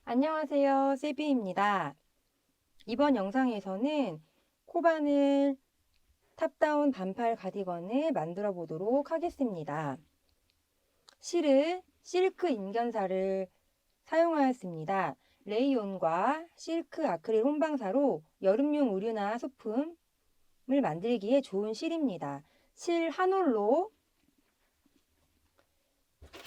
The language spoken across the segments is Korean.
안녕하세요, 세비입니다. 이번 영상에서는 코바늘 탑다운 반팔 가디건을 만들어 보도록 하겠습니다. 실은 실크 인견사를 사용하였습니다. 레이온과 실크 아크릴 혼방사로 여름용 의류나 소품을 만들기에 좋은 실입니다. 실 한 올로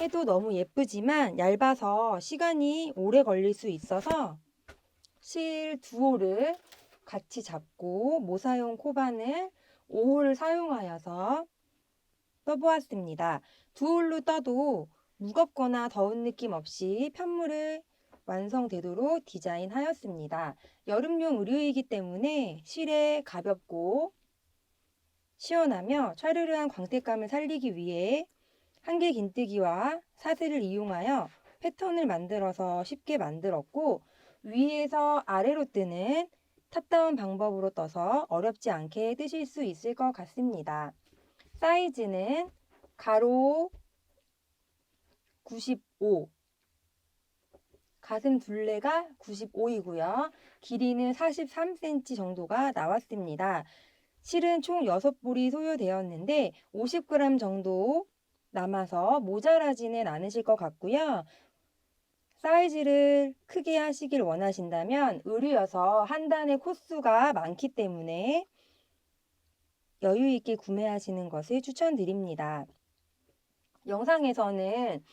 해도 너무 예쁘지만 얇아서 시간이 오래 걸릴 수 있어서 실 두 올을 같이 잡고 모사용 코바늘 5홀을 사용하여서 떠보았습니다. 두 홀로 떠도 무겁거나 더운 느낌 없이 편물을 완성되도록 디자인하였습니다. 여름용 의류이기 때문에 실에 가볍고 시원하며 촤르르한 광택감을 살리기 위해 한길 긴뜨기와 사슬을 이용하여 패턴을 만들어서 쉽게 만들었고, 위에서 아래로 뜨는 탑다운 방법으로 떠서 어렵지 않게 뜨실 수 있을 것 같습니다. 사이즈는 가로 95, 가슴 둘레가 95이고요. 길이는 43cm 정도가 나왔습니다. 실은 총 6볼이 소요되었는데 50g 정도 남아서 모자라지는 않으실 것 같고요. 사이즈를 크게 하시길 원하신다면 의류여서 한 단의 코수가 많기 때문에 여유 있게 구매하시는 것을 추천드립니다. 영상에서는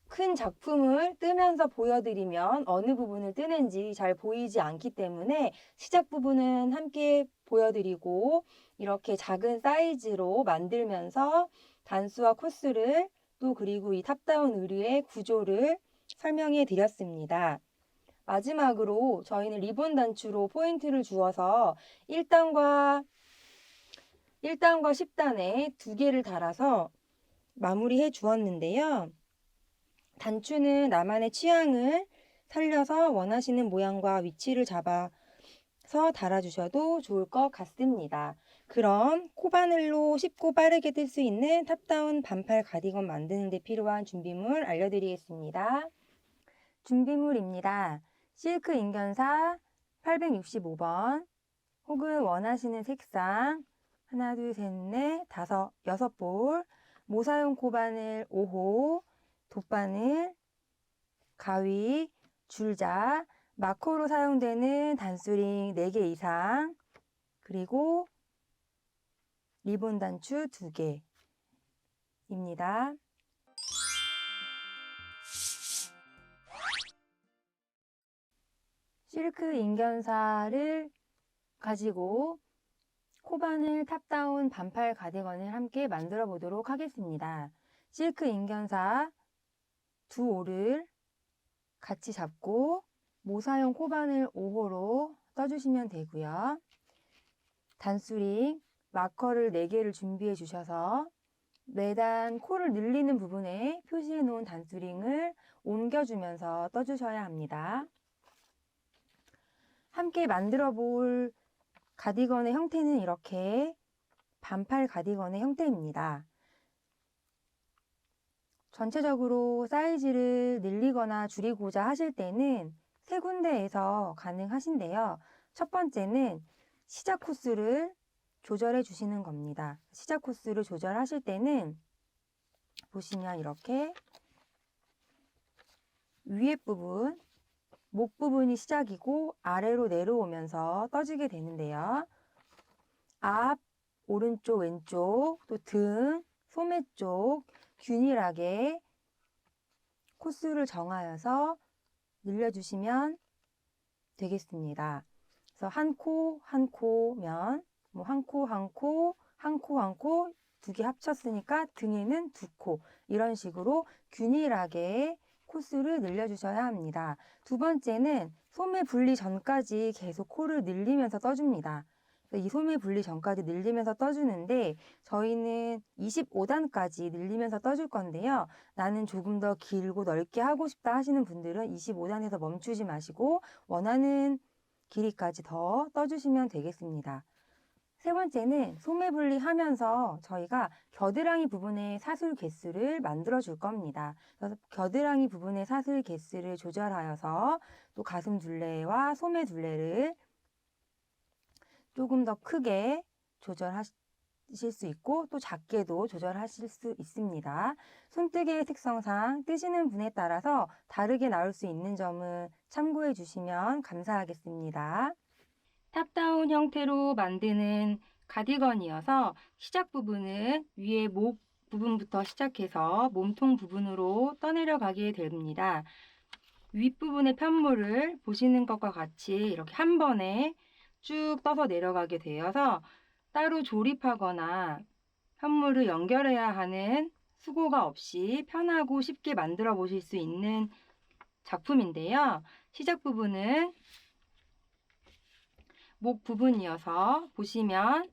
큰 작품을 뜨면서 보여드리면 어느 부분을 뜨는지 잘 보이지 않기 때문에 시작 부분은 함께 보여드리고 이렇게 작은 사이즈로 만들면서 단수와 코스를 또 그리고 이 탑다운 의류의 구조를 설명해 드렸습니다. 마지막으로 저희는 리본 단추로 포인트를 주어서 1단과 10단에 2개를 달아서 마무리해 주었는데요. 단추는 나만의 취향을 살려서 원하시는 모양과 위치를 잡아서 달아주셔도 좋을 것 같습니다. 그럼 코바늘로 쉽고 빠르게 뜰 수 있는 탑다운 반팔 가디건 만드는 데 필요한 준비물 알려드리겠습니다. 준비물입니다. 실크 인견사 865번 혹은 원하시는 색상 하나, 둘, 셋, 넷, 다섯, 6볼, 모사용 코바늘 5호, 돗바늘, 가위, 줄자, 마커로 사용되는 단수링 4개 이상, 그리고 리본 단추 2개입니다. 실크 인견사를 가지고 코바늘 탑다운 반팔 가디건을 함께 만들어 보도록 하겠습니다. 실크 인견사 2올을 같이 잡고 모사용 코바늘 5호로 떠주시면 되고요. 단수링 마커를 4개를 준비해 주셔서 매단 코를 늘리는 부분에 표시해 놓은 단수링을 옮겨주면서 떠주셔야 합니다. 함께 만들어 볼 가디건의 형태는 이렇게 반팔 가디건의 형태입니다. 전체적으로 사이즈를 늘리거나 줄이고자 하실 때는 3군데에서 가능하신데요. 첫 번째는 시작 코스를 조절해 주시는 겁니다. 시작 코스를 조절하실 때는 보시면 이렇게 위에 부분, 목 부분이 시작이고 아래로 내려오면서 떠지게 되는데요. 앞, 오른쪽, 왼쪽, 또 등, 소매 쪽 균일하게 코스를 정하여서 늘려주시면 되겠습니다. 그래서 한 코, 한 코면 한 코, 한 코, 한 코, 한 코, 2개 합쳤으니까 등에는 2코 이런 식으로 균일하게 코스를 늘려주셔야 합니다. 두 번째는 소매 분리 전까지 계속 코를 늘리면서 떠줍니다. 이 소매 분리 전까지 늘리면서 떠주는데 저희는 25단까지 늘리면서 떠줄 건데요. 나는 조금 더 길고 넓게 하고 싶다 하시는 분들은 25단에서 멈추지 마시고 원하는 길이까지 더 떠주시면 되겠습니다. 세 번째는 소매 분리하면서 저희가 겨드랑이 부분의 사슬 개수를 만들어 줄 겁니다. 그래서 겨드랑이 부분의 사슬 개수를 조절하여서 또 가슴 둘레와 소매 둘레를 조금 더 크게 조절하실 수 있고 또 작게도 조절하실 수 있습니다. 손뜨개의 특성상 뜨시는 분에 따라서 다르게 나올 수 있는 점은 참고해 주시면 감사하겠습니다. 탑다운 형태로 만드는 가디건이어서 시작 부분은 위에 목 부분부터 시작해서 몸통 부분으로 떠내려 가게 됩니다. 윗부분의 편물을 보시는 것과 같이 이렇게 한 번에 쭉 떠서 내려가게 되어서 따로 조립하거나 편물을 연결해야 하는 수고가 없이 편하고 쉽게 만들어 보실 수 있는 작품인데요. 시작 부분은 목 부분이어서 보시면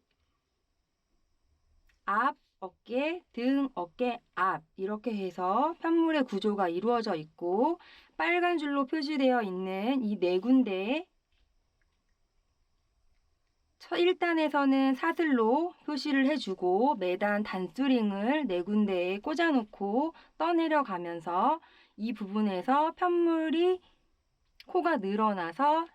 앞, 어깨, 등, 어깨, 앞 이렇게 해서 편물의 구조가 이루어져 있고 빨간 줄로 표시되어 있는 이 네 군데 1단에서는 사슬로 표시를 해주고 매단 단수링을 네 군데에 꽂아놓고 떠내려 가면서 이 부분에서 편물이 코가 늘어나서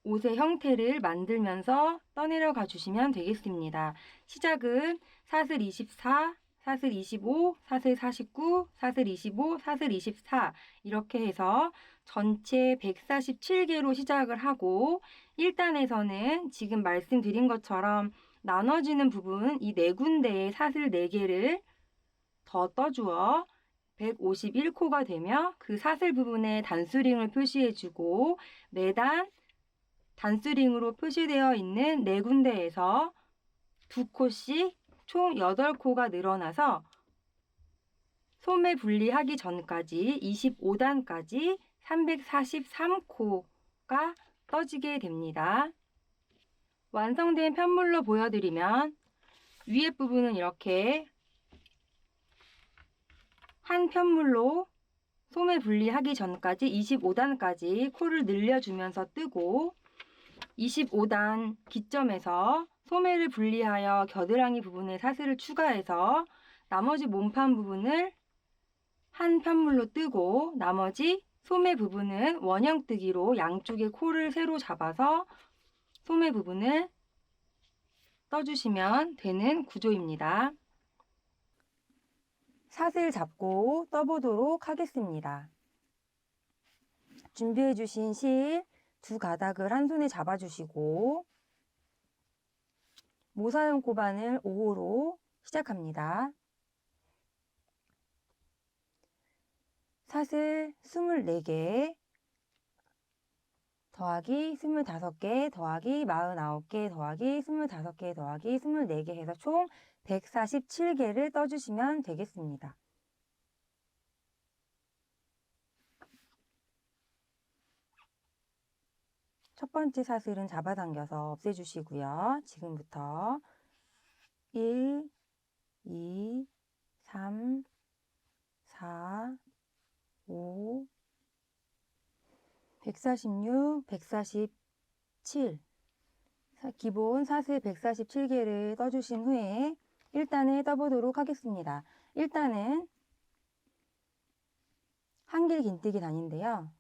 옷의 형태를 만들면서 떠내려 가 주시면 되겠습니다. 시작은 사슬 24, 사슬 25, 사슬 49, 사슬 25, 사슬 24 이렇게 해서 전체 147개로 시작을 하고 1단에서는 지금 말씀드린 것처럼 나눠지는 부분 이 네 군데의 사슬 4개를 더 떠주어 151코가 되며 그 사슬 부분에 단수링을 표시해주고 매단 단수링으로 표시되어 있는 네 군데에서 2코씩 총 8코가 늘어나서 소매 분리하기 전까지 25단까지 343코가 떠지게 됩니다. 완성된 편물로 보여드리면 위에 부분은 이렇게 한 편물로 소매 분리하기 전까지 25단까지 코를 늘려주면서 뜨고 25단 기점에서 소매를 분리하여 겨드랑이 부분에 사슬을 추가해서 나머지 몸판 부분을 한 편물로 뜨고 나머지 소매 부분은 원형뜨기로 양쪽에 코를 세로 잡아서 소매 부분을 떠주시면 되는 구조입니다. 사슬 잡고 떠보도록 하겠습니다. 준비해 주신 실 두 가닥을 한 손에 잡아주시고 모사용 고바늘 5호로 시작합니다. 사슬 24개 더하기 25개 더하기 49개 더하기 25개 더하기 24개 해서 총 147개를 떠주시면 되겠습니다. 첫 번째 사슬은 잡아당겨서 없애주시고요. 지금부터 1, 2, 3, 4, 5, 146, 147 기본 사슬 147개를 떠주신 후에 1단을 떠보도록 하겠습니다. 1단은 한길 긴뜨기 단인데요.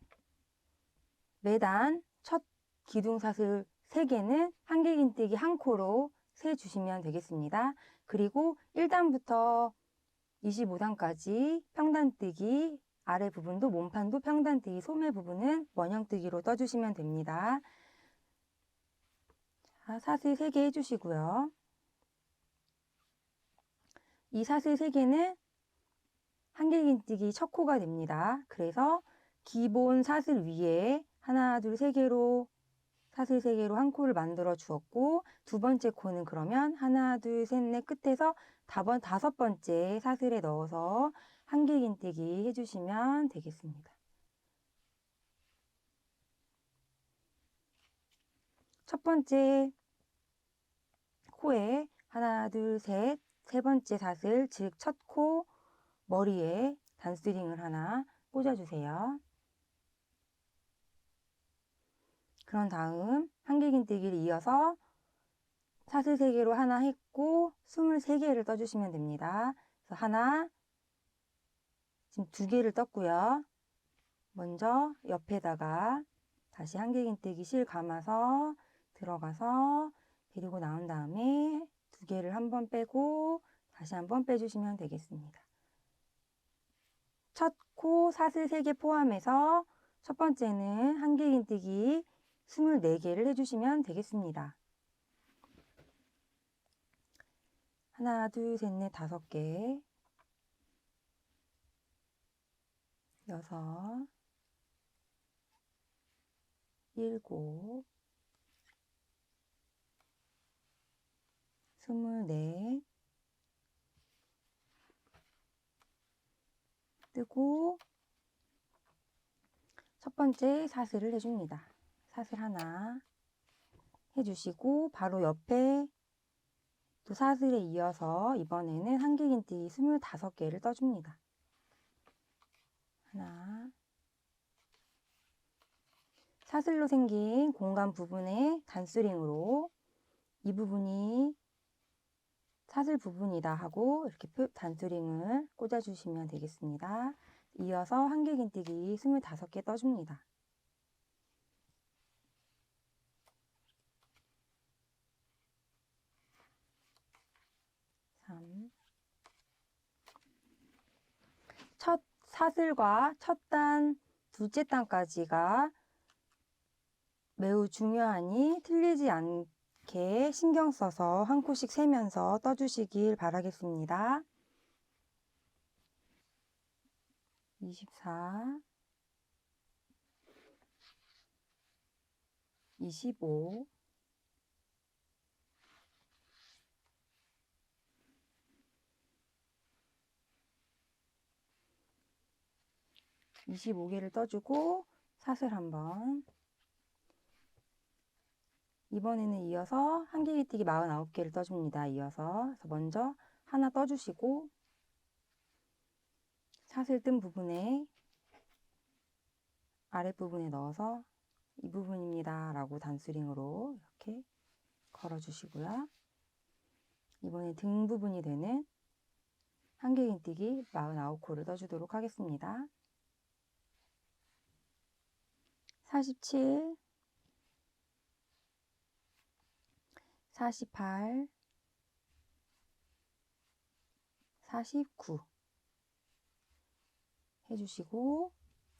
매단 첫 기둥사슬 3개는 한길 긴뜨기 1코로 세주시면 되겠습니다. 그리고 1단부터 25단까지 평단뜨기, 아래 부분도 몸판도 평단뜨기, 소매 부분은 원형뜨기로 떠주시면 됩니다. 자, 사슬 3개 해주시고요. 이 사슬 3개는 한길 긴뜨기 첫 코가 됩니다. 그래서 기본 사슬 위에 하나, 둘, 3개로 사슬 3개로 한 코를 만들어 주었고 두 번째 코는 그러면 하나, 둘, 셋, 넷 끝에서 다섯 번째 사슬에 넣어서 한길 긴뜨기 해주시면 되겠습니다. 첫 번째 코에 하나, 둘, 셋, 세 번째 사슬, 즉 첫 코 머리에 단스링을 하나 꽂아주세요. 그런 다음 한길긴뜨기를 이어서 사슬 3개로 하나 했고 23개를 떠주시면 됩니다. 그래서 하나, 지금 2개를 떴고요. 먼저 옆에다가 다시 한길긴뜨기 실 감아서 들어가서 데리고 나온 다음에 2개를 한번 빼고 다시 한번 빼주시면 되겠습니다. 첫 코 사슬 3개 포함해서 첫 번째는 한길긴뜨기 24개를 해주시면 되겠습니다. 하나, 둘, 셋, 넷, 5개, 6, 7, 24 뜨고 첫 번째 사슬을 해줍니다. 사슬 하나 해주시고 바로 옆에 또 사슬에 이어서 이번에는 한길긴뜨기 25개를 떠줍니다. 하나, 사슬로 생긴 공간 부분에 단스링으로 이 부분이 사슬 부분이다 하고 이렇게 단스링을 꽂아주시면 되겠습니다. 이어서 한길긴뜨기 25개 떠줍니다. 3. 첫 사슬과 첫 단, 둘째 단까지가 매우 중요하니 틀리지 않게 신경 써서 한 코씩 세면서 떠주시길 바라겠습니다. 24, 25, 25개를 떠주고 사슬 한번, 이번에는 이어서 한길긴뜨기 49개를 떠줍니다. 이어서 그래서 먼저 하나 떠주시고 사슬 뜬 부분에 아랫부분에 넣어서 이 부분입니다 라고 단스링으로 이렇게 걸어주시고요. 이번에 등 부분이 되는 한길긴뜨기 49코를 떠주도록 하겠습니다. 47, 48, 49 해주시고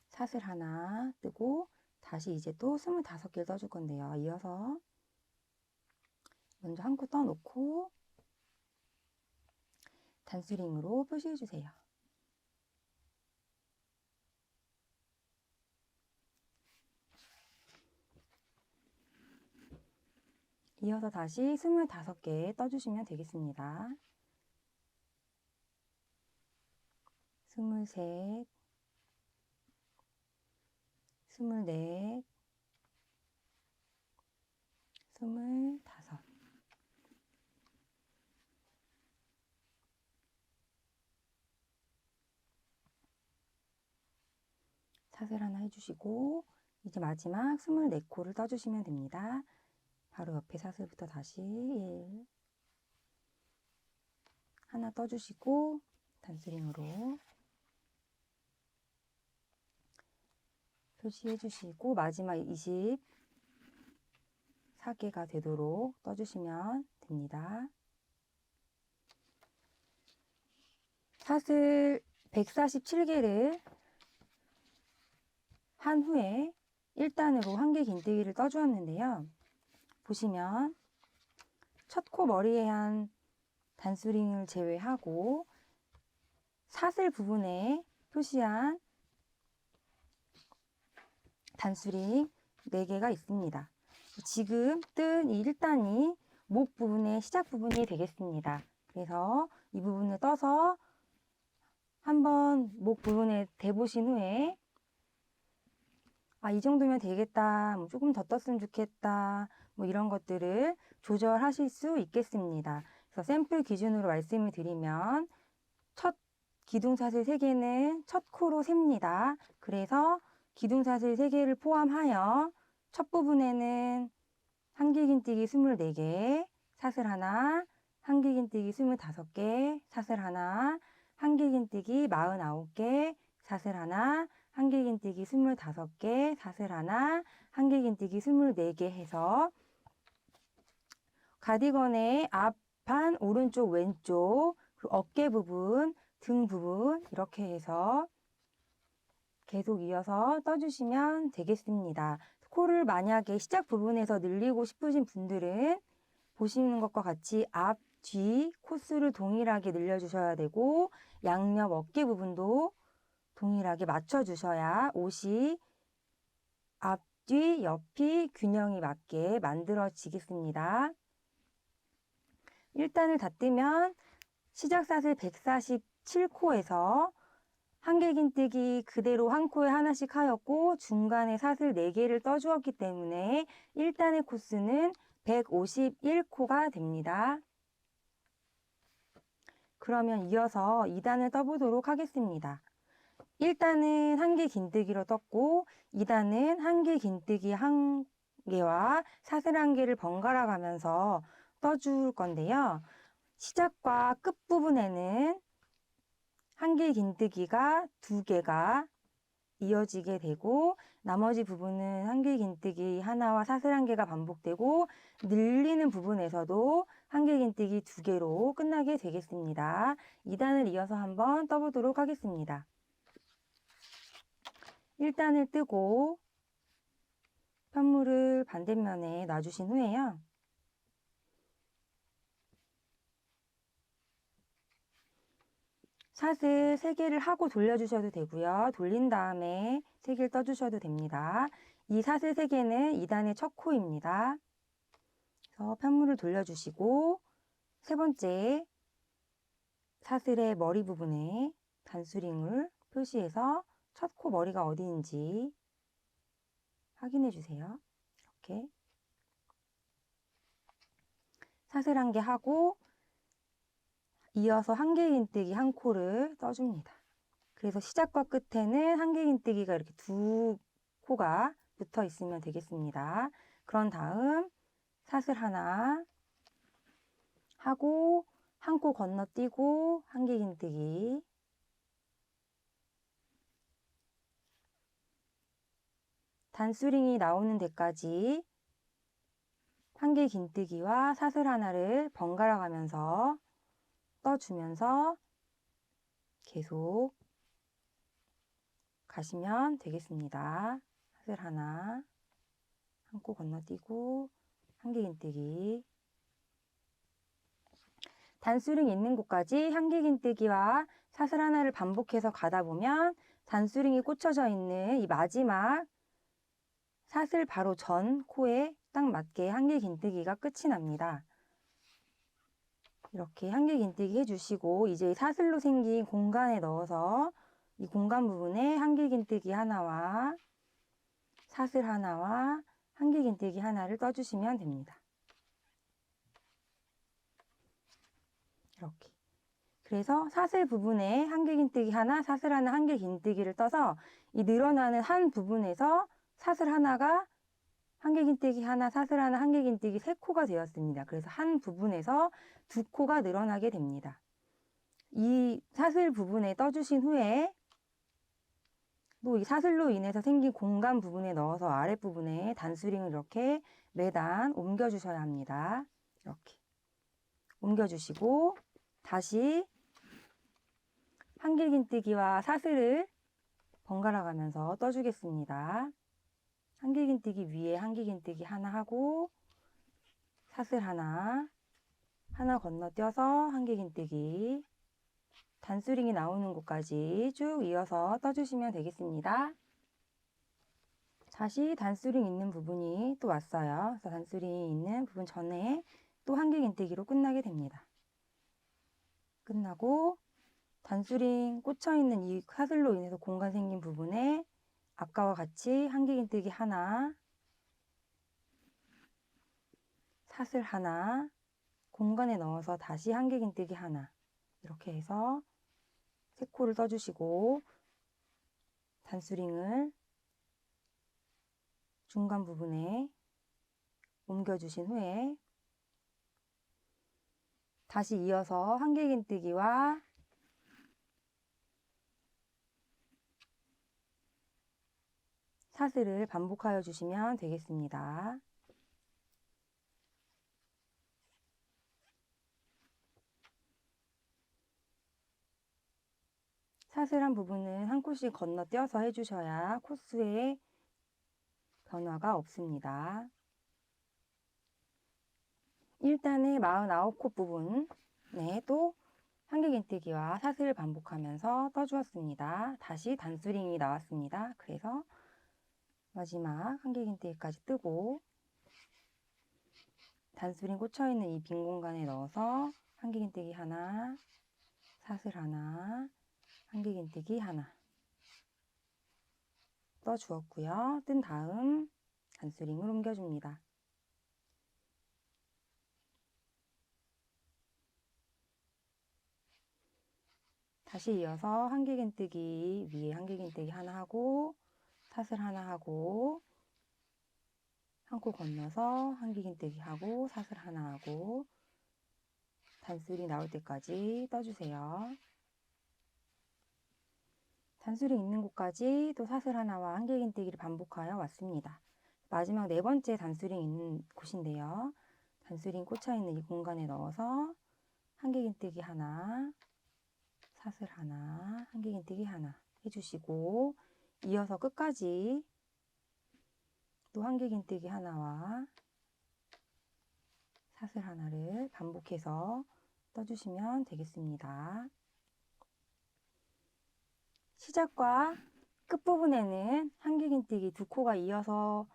사슬 하나 뜨고 다시 이제 또 25개를 떠줄 건데요. 이어서 먼저 한 코 떠놓고 단스링으로 표시해 주세요. 이어서 다시 25개 떠주시면 되겠습니다. 23, 24, 25 사슬 하나 해주시고 이제 마지막 24코를 떠주시면 됩니다. 바로 옆에 사슬부터 다시 1 하나 떠주시고 단스링으로 표시해 주시고 마지막 24개가 되도록 떠주시면 됩니다. 사슬 147개를 한 후에 1단으로 한길긴뜨기를 떠주었는데요. 보시면 첫 코 머리에 한 단스링을 제외하고 사슬 부분에 표시한 단스링 4개가 있습니다. 지금 뜬 이 1단이 목 부분의 시작 부분이 되겠습니다. 그래서 이 부분을 떠서 한번 목 부분에 대보신 후에 아, 이 정도면 되겠다. 뭐 조금 더 떴으면 좋겠다. 뭐 이런 것들을 조절하실 수 있겠습니다. 그래서 샘플 기준으로 말씀을 드리면 첫 기둥사슬 3개는 첫 코로 셉니다. 그래서 기둥사슬 3개를 포함하여 첫 부분에는 한길긴뜨기 24개, 사슬 하나, 한길긴뜨기 25개, 사슬 하나, 한길긴뜨기 49개, 사슬 하나, 한길긴뜨기 25개, 사슬 하나, 한길긴뜨기 24개 해서 가디건의 앞판, 오른쪽, 왼쪽, 그리고 어깨 부분, 등 부분 이렇게 해서 계속 이어서 떠주시면 되겠습니다. 코를 만약에 시작 부분에서 늘리고 싶으신 분들은 보시는 것과 같이 앞, 뒤 코스를 동일하게 늘려주셔야 되고 양옆 어깨 부분도 동일하게 맞춰주셔야 옷이 앞, 뒤, 옆이 균형이 맞게 만들어지겠습니다. 1단을 다 뜨면 시작사슬 147코에서 한길긴뜨기 그대로 한 코에 하나씩 하였고 중간에 사슬 4개를 떠주었기 때문에 1단의 코스는 151코가 됩니다. 그러면 이어서 2단을 떠보도록 하겠습니다. 1단은 한길긴뜨기로 떴고 2단은 한길긴뜨기 1개와 사슬 1개를 번갈아 가면서 떠줄 건데요. 시작과 끝부분에는 한길긴뜨기가 2개가 이어지게 되고 나머지 부분은 한길긴뜨기 하나와 사슬 1개가 반복되고 늘리는 부분에서도 한길긴뜨기 2개로 끝나게 되겠습니다. 2단을 이어서 한번 떠보도록 하겠습니다. 1단을 뜨고 편물을 반대면에 놔주신 후에요. 사슬 3개를 하고 돌려주셔도 되고요. 돌린 다음에 3개를 떠주셔도 됩니다. 이 사슬 3개는 2단의 첫 코입니다. 그래서 편물을 돌려주시고 세 번째 사슬의 머리 부분에 단수링을 표시해서 첫 코 머리가 어디인지 확인해 주세요. 이렇게 사슬 1개 하고 이어서 한길긴뜨기 1코를 떠줍니다. 그래서 시작과 끝에는 한길긴뜨기가 이렇게 2코가 붙어 있으면 되겠습니다. 그런 다음 사슬 하나 하고 1코 건너뛰고 한길긴뜨기 단수링이 나오는 데까지 한길긴뜨기와 사슬 하나를 번갈아 가면서 떠주면서 계속 가시면 되겠습니다. 사슬 하나, 1코 건너뛰고 한길긴뜨기 단수링 있는 곳까지 한길긴뜨기와 사슬 하나를 반복해서 가다 보면 단수링이 꽂혀져 있는 이 마지막 사슬 바로 전 코에 딱 맞게 한길긴뜨기가 끝이 납니다. 이렇게 한길긴뜨기 해주시고 이제 사슬로 생긴 공간에 넣어서 이 공간 부분에 한길긴뜨기 하나와 사슬 하나와 한길긴뜨기 하나를 떠주시면 됩니다. 이렇게. 그래서 사슬 부분에 한길긴뜨기 하나, 사슬 하나, 한길긴뜨기를 떠서 이 늘어나는 한 부분에서 사슬 하나가 한길긴뜨기 하나, 사슬 하나, 한길긴뜨기 3코가 되었습니다. 그래서 한 부분에서 2코가 늘어나게 됩니다. 이 사슬 부분에 떠주신 후에 또 이 사슬로 인해서 생긴 공간 부분에 넣어서 아랫부분에 단수링을 이렇게 매단 옮겨주셔야 합니다. 이렇게 옮겨주시고 다시 한길긴뜨기와 사슬을 번갈아 가면서 떠주겠습니다. 한길긴뜨기 위에 한길긴뜨기 하나 하고 사슬 하나 건너뛰어서 한길긴뜨기 단수링이 나오는 곳까지 쭉 이어서 떠주시면 되겠습니다. 다시 단수링 있는 부분이 또 왔어요. 그래서 단수링이 있는 부분 전에 또 한길긴뜨기로 끝나게 됩니다. 끝나고 단수링 꽂혀있는 이 사슬로 인해서 공간 생긴 부분에 아까와 같이 한길긴뜨기 하나, 사슬 하나, 공간에 넣어서 다시 한길긴뜨기 하나, 이렇게 해서 3코를 떠주시고 단수링을 중간 부분에 옮겨주신 후에 다시 이어서 한길긴뜨기와 사슬을 반복하여 주시면 되겠습니다. 사슬한 부분은 한 코씩 건너뛰어서 해주셔야 코스에 변화가 없습니다. 1단의 49코 부분에 또 한길긴뜨기와 사슬을 반복하면서 떠주었습니다. 다시 단수링이 나왔습니다. 그래서 마지막 한길긴뜨기까지 뜨고 단수링 꽂혀있는 이 빈 공간에 넣어서 한길긴뜨기 하나, 사슬 하나, 한길긴뜨기 하나 떠주었고요. 뜬 다음 단수링을 옮겨줍니다. 다시 이어서 한길긴뜨기 위에 한길긴뜨기 하나 하고 사슬 하나 하고 한 코 건너서 한길긴뜨기 하고 사슬 하나 하고 단수링 나올 때까지 떠주세요. 단수링 있는 곳까지 또 사슬 하나와 한길긴뜨기를 반복하여 왔습니다. 마지막 4번째 단수링 있는 곳인데요. 단수링 꽂혀있는 이 공간에 넣어서 한길긴뜨기 하나, 사슬 하나, 한길긴뜨기 하나 해주시고 이어서 끝까지 또 한길긴뜨기 하나와 사슬 하나를 반복해서 떠주시면 되겠습니다. 시작과 끝부분에는 한길긴뜨기 2코가 이어서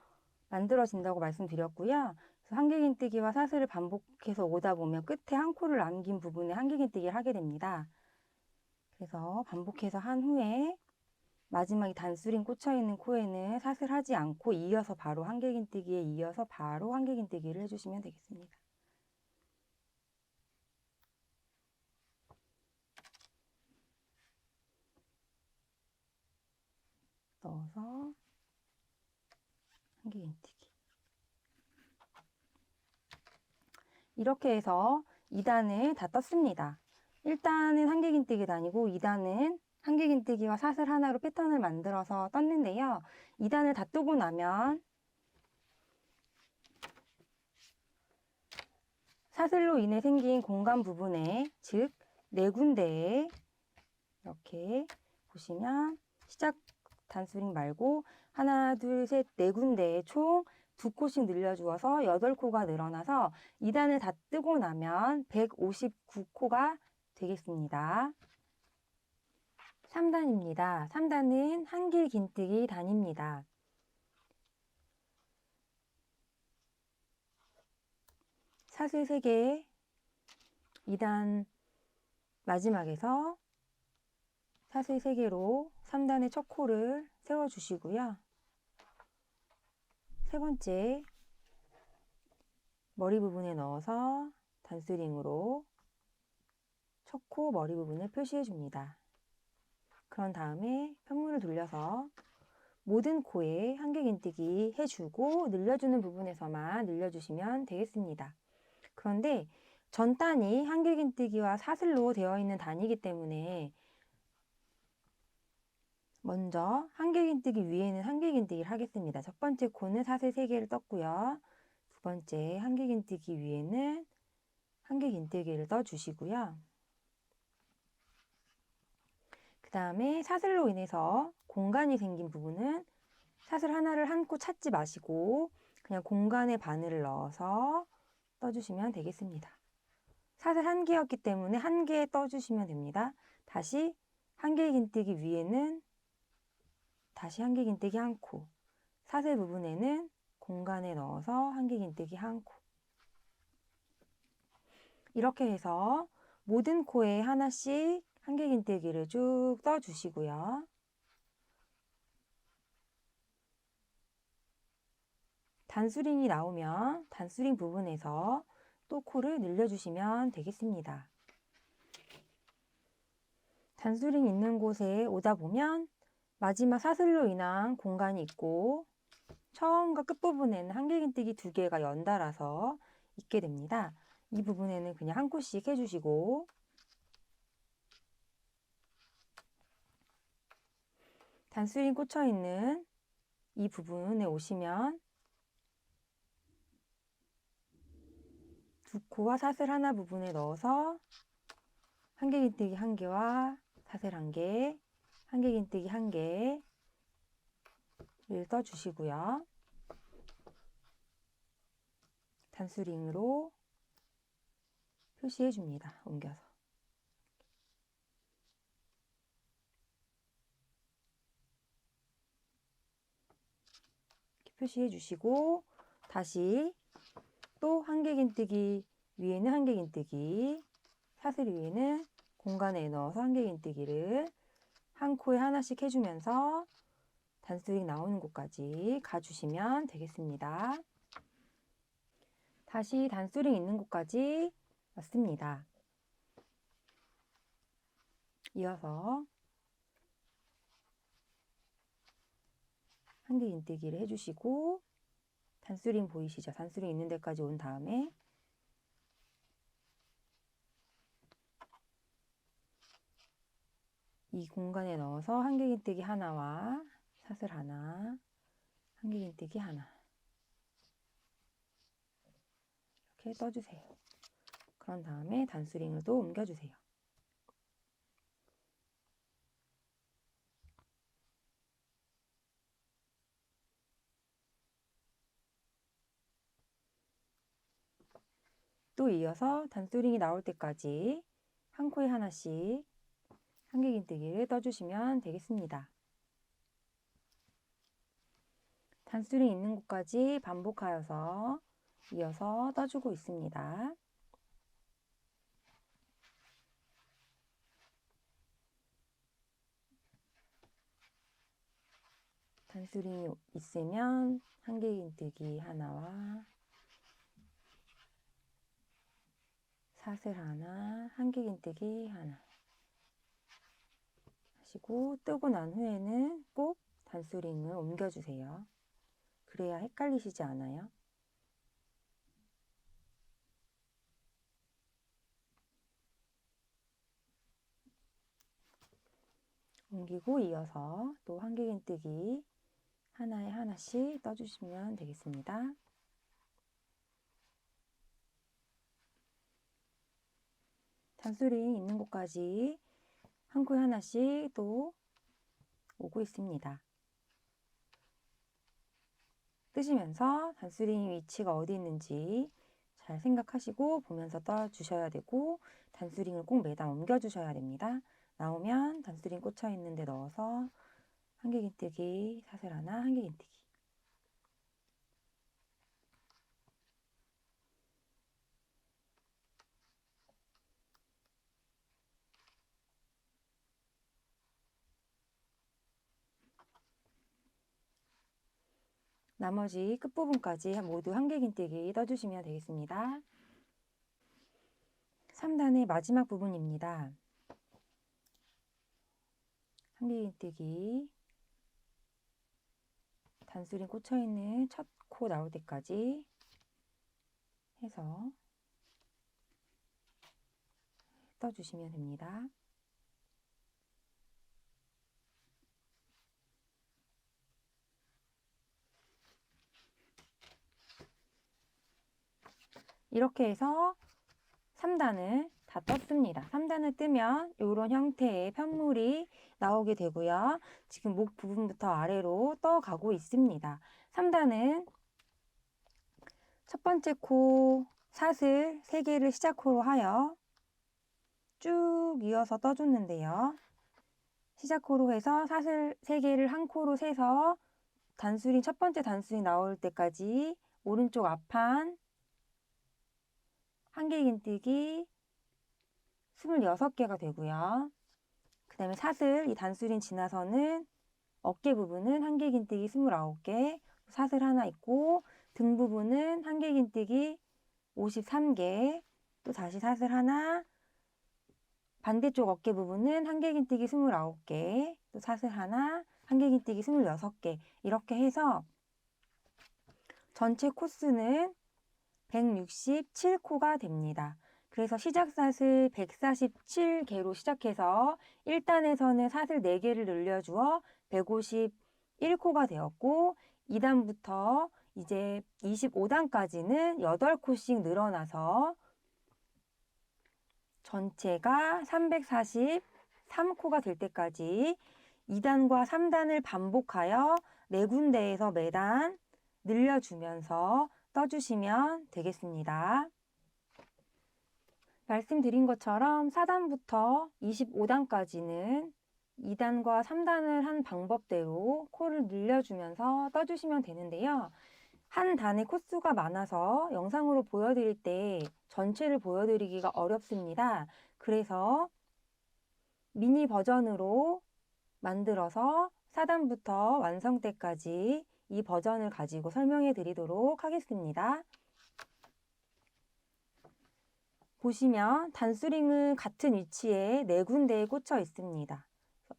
만들어진다고 말씀드렸고요. 그래서 한길긴뜨기와 사슬을 반복해서 오다 보면 끝에 한 코를 남긴 부분에 한길긴뜨기를 하게 됩니다. 그래서 반복해서 한 후에 마지막에 단수링 꽂혀있는 코에는 사슬하지 않고 이어서 바로 한길긴뜨기에 이어서 바로 한길긴뜨기를 해주시면 되겠습니다. 넣어서 한길긴뜨기 이렇게 해서 2단을 다 떴습니다. 1단은 한길긴뜨기 다니고 2단은 한길긴뜨기와 사슬 하나로 패턴을 만들어서 떴는데요. 2단을 다 뜨고 나면 사슬로 인해 생긴 공간 부분에 즉 4군데에 이렇게 보시면 시작 단수링 말고 하나, 둘, 셋, 4군데에 총 2코씩 늘려주어서 8코가 늘어나서 2단을 다 뜨고 나면 159코가 되겠습니다. 3단입니다. 3단은 한길긴뜨기 단입니다. 사슬 3개 2단 마지막에서 사슬 3개로 3단의 첫 코를 세워주시고요. 세 번째 머리 부분에 넣어서 단수링으로 첫 코 머리 부분을 표시해 줍니다. 그런 다음에 편물을 돌려서 모든 코에 한길긴뜨기 해주고 늘려주는 부분에서만 늘려주시면 되겠습니다. 그런데 전 단이 한길긴뜨기와 사슬로 되어 있는 단이기 때문에 먼저 한길긴뜨기 위에는 한길긴뜨기를 하겠습니다. 첫 번째 코는 사슬 3개를 떴고요. 두 번째 한길긴뜨기 위에는 한길긴뜨기를 떠주시고요. 그 다음에 사슬로 인해서 공간이 생긴 부분은 사슬 하나를 한 코 찾지 마시고 그냥 공간에 바늘을 넣어서 떠주시면 되겠습니다. 사슬 1개였기 때문에 1개 떠주시면 됩니다. 다시 한길긴뜨기 위에는 다시 한길긴뜨기 1코, 사슬 부분에는 공간에 넣어서 한길긴뜨기 1코. 이렇게 해서 모든 코에 하나씩 한길긴뜨기를 쭉 떠주시고요. 단수링이 나오면 단수링 부분에서 또 코를 늘려주시면 되겠습니다. 단수링 있는 곳에 오다 보면 마지막 사슬로 인한 공간이 있고 처음과 끝부분에는 한길긴뜨기 2개가 연달아서 있게 됩니다. 이 부분에는 그냥 한 코씩 해주시고 단수링 꽂혀 있는 이 부분에 오시면 2코와 사슬 하나 부분에 넣어서 한길긴뜨기 1개와 사슬 1개, 한길긴뜨기 1개를 떠주시고요. 단수링으로 표시해 줍니다. 옮겨서. 이렇게 표시해 주시고 다시 또 한길긴뜨기 위에는 한길긴뜨기, 사슬 위에는 공간에 넣어서 한길긴뜨기를 한 코에 하나씩 해주면서 단수링 나오는 곳까지 가주시면 되겠습니다. 다시 단수링 있는 곳까지 왔습니다. 이어서 한길긴뜨기를 해주시고 단수링 보이시죠? 단수링 있는 데까지 온 다음에 이 공간에 넣어서 한길긴뜨기 하나와 사슬 하나, 한길긴뜨기 하나 이렇게 떠주세요. 그런 다음에 단수링을 또 옮겨주세요. 또 이어서 단수링이 나올 때까지 한 코에 하나씩 한길긴뜨기를 떠주시면 되겠습니다. 단수링 있는 곳까지 반복하여서 이어서 떠주고 있습니다. 단수링이 있으면 한길긴뜨기 하나와 사슬 하나, 한길긴뜨기 하나 하시고 뜨고 난 후에는 꼭 단수링을 옮겨주세요. 그래야 헷갈리시지 않아요. 옮기고 이어서 또 한길긴뜨기 하나에 하나씩 떠주시면 되겠습니다. 단수링 있는 곳까지 한 코에 하나씩 또 오고 있습니다. 뜨시면서 단수링 위치가 어디 있는지 잘 생각하시고 보면서 떠주셔야 되고 단수링을 꼭 매단 옮겨주셔야 됩니다. 나오면 단수링 꽂혀 있는 데 넣어서 한길긴뜨기, 사슬 하나, 한길긴뜨기 나머지 끝부분까지 모두 한길긴뜨기 떠주시면 되겠습니다. 3단의 마지막 부분입니다. 한길긴뜨기 단수링 꽂혀있는 첫 코 나올 때까지 해서 떠주시면 됩니다. 이렇게 해서 3단을 다 떴습니다. 3단을 뜨면 이런 형태의 편물이 나오게 되고요. 지금 목 부분부터 아래로 떠가고 있습니다. 3단은 첫 번째 코 사슬 3개를 시작코로 하여 쭉 이어서 떠줬는데요. 시작코로 해서 사슬 3개를 한 코로 세서 단수링 첫 번째 단수링 나올 때까지 오른쪽 앞판 한길긴뜨기 26개가 되고요. 그 다음에 사슬 이 단수링 지나서는 어깨 부분은 한길긴뜨기 29개, 사슬 하나 있고 등 부분은 한길긴뜨기 53개, 또 다시 사슬 하나, 반대쪽 어깨 부분은 한길긴뜨기 29개, 또 사슬 하나, 한길긴뜨기 26개, 이렇게 해서 전체 코스는 167코가 됩니다. 그래서 시작사슬 147개로 시작해서 1단에서는 사슬 4개를 늘려주어 151코가 되었고, 2단부터 이제 25단까지는 8코씩 늘어나서 전체가 343코가 될 때까지 2단과 3단을 반복하여 4군데에서 매단 늘려주면서 떠주시면 되겠습니다. 말씀드린 것처럼 4단부터 25단까지는 2단과 3단을 한 방법대로 코를 늘려주면서 떠주시면 되는데요. 한 단의 코수가 많아서 영상으로 보여드릴 때 전체를 보여드리기가 어렵습니다. 그래서 미니 버전으로 만들어서 4단부터 완성때까지 이 버전을 가지고 설명해 드리도록 하겠습니다. 보시면 단수링은 같은 위치에 4군데에 꽂혀 있습니다.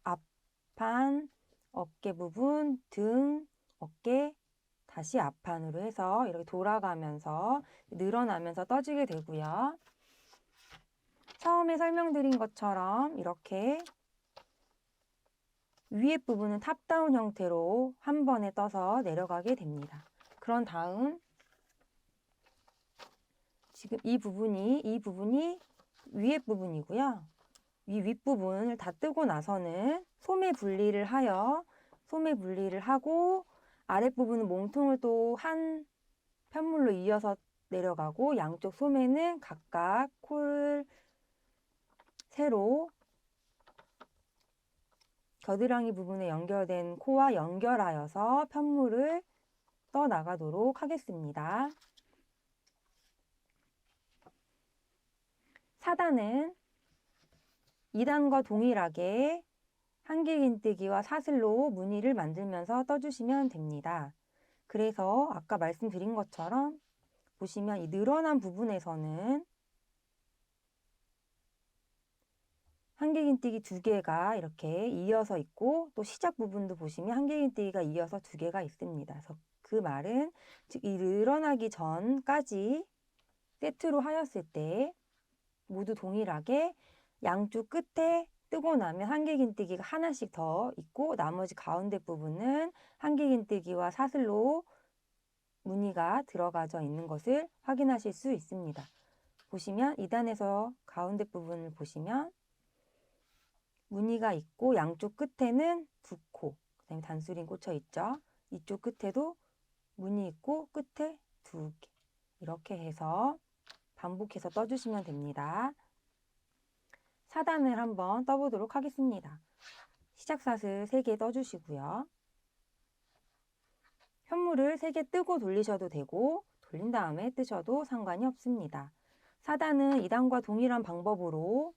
앞판, 어깨 부분, 등, 어깨, 다시 앞판으로 해서 이렇게 돌아가면서 늘어나면서 떠지게 되고요. 처음에 설명드린 것처럼 이렇게 위에 부분은 탑다운 형태로 한 번에 떠서 내려가게 됩니다. 그런 다음 지금 이 부분이 위에 부분이고요. 이 윗부분을 다 뜨고 나서는 소매 분리를 하고 아랫부분은 몸통을 또 한 편물로 이어서 내려가고, 양쪽 소매는 각각 코를 세로 겨드랑이 부분에 연결된 코와 연결하여서 편물을 떠나가도록 하겠습니다. 4단은 2단과 동일하게 한길긴뜨기와 사슬로 무늬를 만들면서 떠주시면 됩니다. 그래서 아까 말씀드린 것처럼 보시면 이 늘어난 부분에서는 한길긴뜨기 2개가 이렇게 이어서 있고, 또 시작 부분도 보시면 한길긴뜨기가 이어서 2개가 있습니다. 그래서 그 말은 즉 이 늘어나기 전까지 세트로 하였을 때 모두 동일하게 양쪽 끝에 뜨고 나면 한길긴뜨기가 하나씩 더 있고, 나머지 가운데 부분은 한길긴뜨기와 사슬로 무늬가 들어가져 있는 것을 확인하실 수 있습니다. 보시면 2단에서 가운데 부분을 보시면 무늬가 있고, 양쪽 끝에는 2코, 그 다음에 단수링 꽂혀 있죠. 이쪽 끝에도 무늬 있고 끝에 2개, 이렇게 해서 반복해서 떠주시면 됩니다. 4단을 한번 떠보도록 하겠습니다. 시작사슬 3개 떠주시고요. 현물을 3개 뜨고 돌리셔도 되고 돌린 다음에 뜨셔도 상관이 없습니다. 4단은 2단과 동일한 방법으로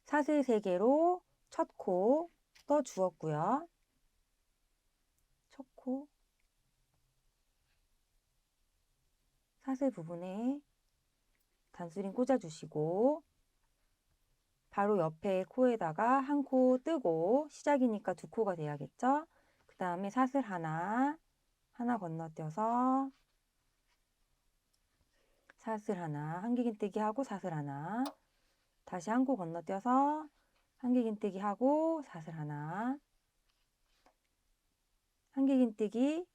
사슬 3개로 첫 코 떠주었고요. 첫 코 사슬 부분에 단수링 꽂아주시고, 바로 옆에 코에다가 한 코 뜨고, 시작이니까 2코가 돼야겠죠? 그 다음에 사슬 하나 건너뛰어서 사슬 하나, 한길긴뜨기 하고 사슬 하나, 다시 한 코 건너뛰어서 한길긴뜨기 하고 사슬 하나, 한길긴뜨기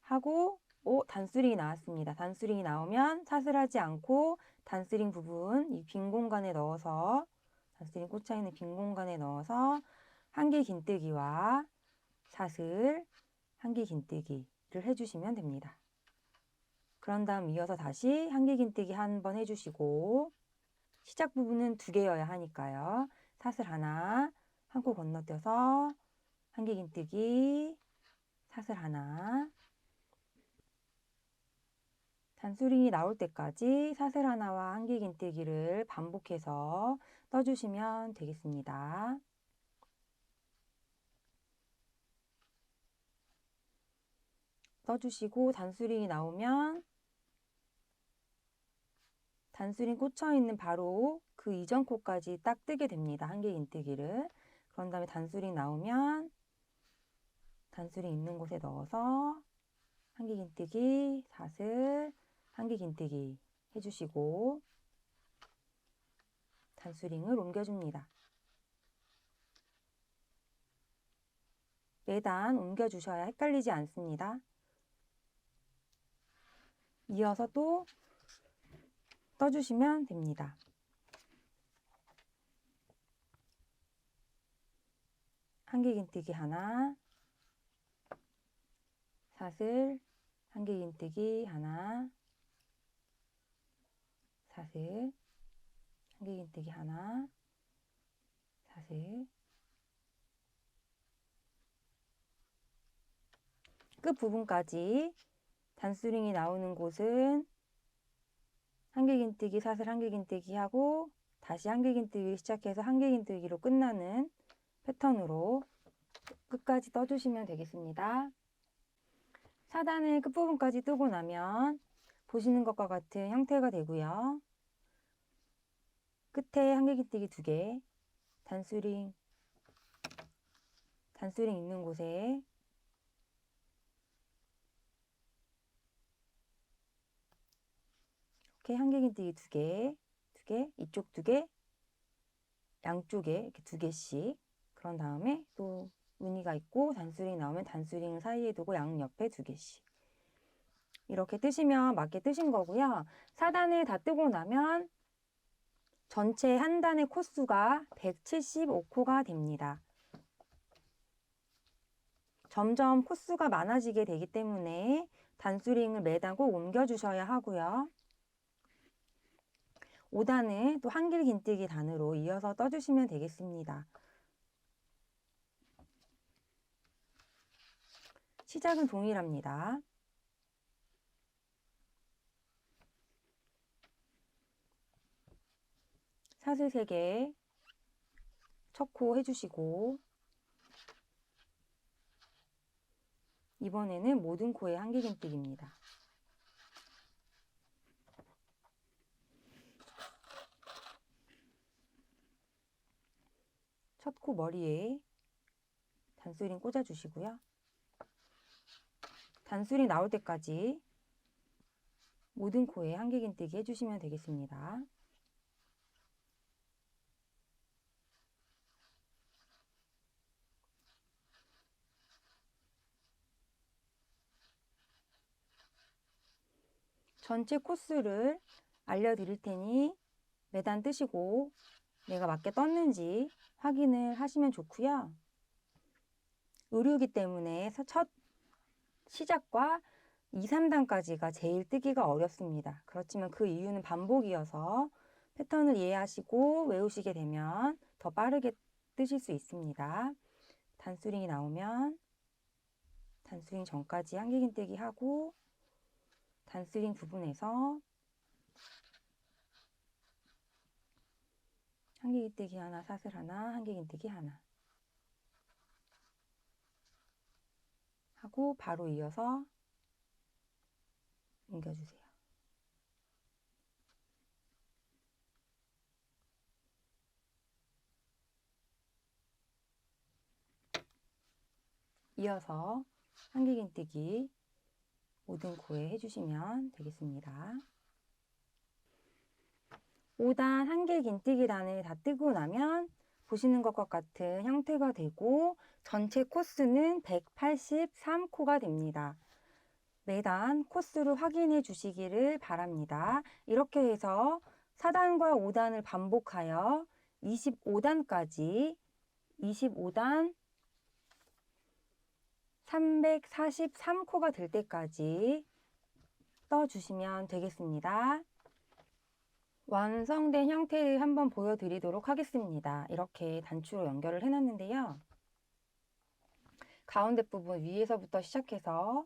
하고, 단수링이 나왔습니다. 단수링이 나오면 사슬하지 않고 단수링 부분 이 빈 공간에 넣어서, 단수링 꽂혀있는 빈 공간에 넣어서 한길긴뜨기와 사슬, 한길긴뜨기를 해주시면 됩니다. 그런 다음 이어서 다시 한길긴뜨기 한 번 해주시고, 시작 부분은 2개여야 하니까요. 사슬 하나, 한 코 건너뛰어서 한길긴뜨기, 사슬 하나, 단수링이 나올 때까지 사슬 하나와 한길긴뜨기를 반복해서 떠주시면 되겠습니다. 떠주시고 단수링이 나오면 단수링 꽂혀있는 바로 그 이전 코까지 딱 뜨게 됩니다. 한길긴뜨기를. 그런 다음에 단수링 나오면 단수링 있는 곳에 넣어서 한길긴뜨기, 사슬, 한길긴뜨기 해주시고 단수링을 옮겨줍니다. 매단 옮겨주셔야 헷갈리지 않습니다. 이어서 또 떠주시면 됩니다. 한길긴뜨기 하나, 사슬, 한길긴뜨기 하나, 사슬, 한길긴뜨기 하나, 사슬. 끝부분까지 단수링이 나오는 곳은 한길긴뜨기, 사슬, 한길긴뜨기 하고 다시 한길긴뜨기를 시작해서 한길긴뜨기로 끝나는 패턴으로 끝까지 떠주시면 되겠습니다. 4단의 끝부분까지 뜨고 나면 보시는 것과 같은 형태가 되고요. 끝에 한길긴뜨기 2개, 단수링 있는 곳에 이렇게 한길긴뜨기 2개, 이쪽 2개, 양쪽에 이렇게 2개씩. 그런 다음에 또 무늬가 있고 단수링 나오면 단수링 사이에 두고 양옆에 2개씩. 이렇게 뜨시면 맞게 뜨신 거고요. 4단을 다 뜨고 나면 전체 한 단의 코수가 175코가 됩니다. 점점 코수가 많아지게 되기 때문에 단수링을 매단 꼭 옮겨주셔야 하고요. 5단은 또 한길긴뜨기 단으로 이어서 떠주시면 되겠습니다. 시작은 동일합니다. 사슬 3개 첫 코 해주시고 이번에는 모든 코에 한길긴뜨기입니다. 첫 코 머리에 단수링 꽂아주시고요. 단수링 나올 때까지 모든 코에 한길긴뜨기 해주시면 되겠습니다. 전체 코스를 알려드릴 테니 매단 뜨시고 내가 맞게 떴는지 확인을 하시면 좋고요. 의류이기 때문에 첫 시작과 2, 3단까지가 제일 뜨기가 어렵습니다. 그렇지만 그 이유는 반복이어서 패턴을 이해하시고 외우시게 되면 더 빠르게 뜨실 수 있습니다. 단수링이 나오면 단수링 전까지 한길긴뜨기 하고 단수링 부분에서 한길긴뜨기 하나, 사슬 하나, 한길긴뜨기 하나 하고 바로 이어서 옮겨주세요. 이어서 한길긴뜨기 모든 코에 해주시면 되겠습니다. 5단 한길긴뜨기단을 다 뜨고 나면 보시는 것과 같은 형태가 되고 전체 코스는 183코가 됩니다. 매단 코스를 확인해 주시기를 바랍니다. 이렇게 해서 4단과 5단을 반복하여 25단까지 25단 343코가 될 때까지 떠주시면 되겠습니다. 완성된 형태를 한번 보여드리도록 하겠습니다. 이렇게 단추로 연결을 해놨는데요. 가운데 부분 위에서부터 시작해서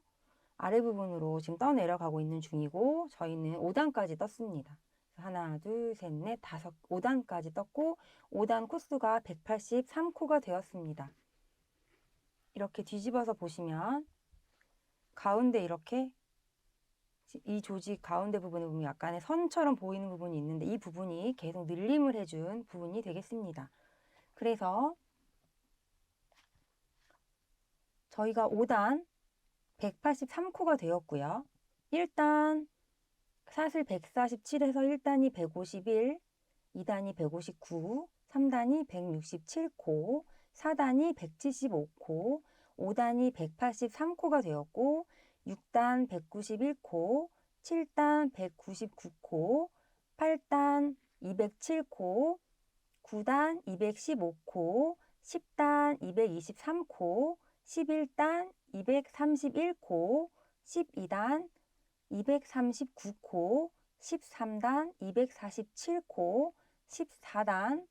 아래 부분으로 지금 떠내려가고 있는 중이고 저희는 5단까지 떴습니다. 하나, 둘, 셋, 넷, 다섯, 5단까지 떴고 5단 코스가 183코가 되었습니다. 이렇게 뒤집어서 보시면 가운데 이렇게 이 조직 가운데 부분에 보면 약간의 선처럼 보이는 부분이 있는데 이 부분이 계속 늘림을 해준 부분이 되겠습니다. 그래서 저희가 5단 183코가 되었고요. 1단 사슬 147에서 1단이 151, 2단이 159, 3단이 167코, 4단이 175코, 5단이 183코가 되었고 6단 191코, 7단 199코, 8단 207코, 9단 215코, 10단 223코, 11단 231코, 12단 239코, 13단 247코, 14단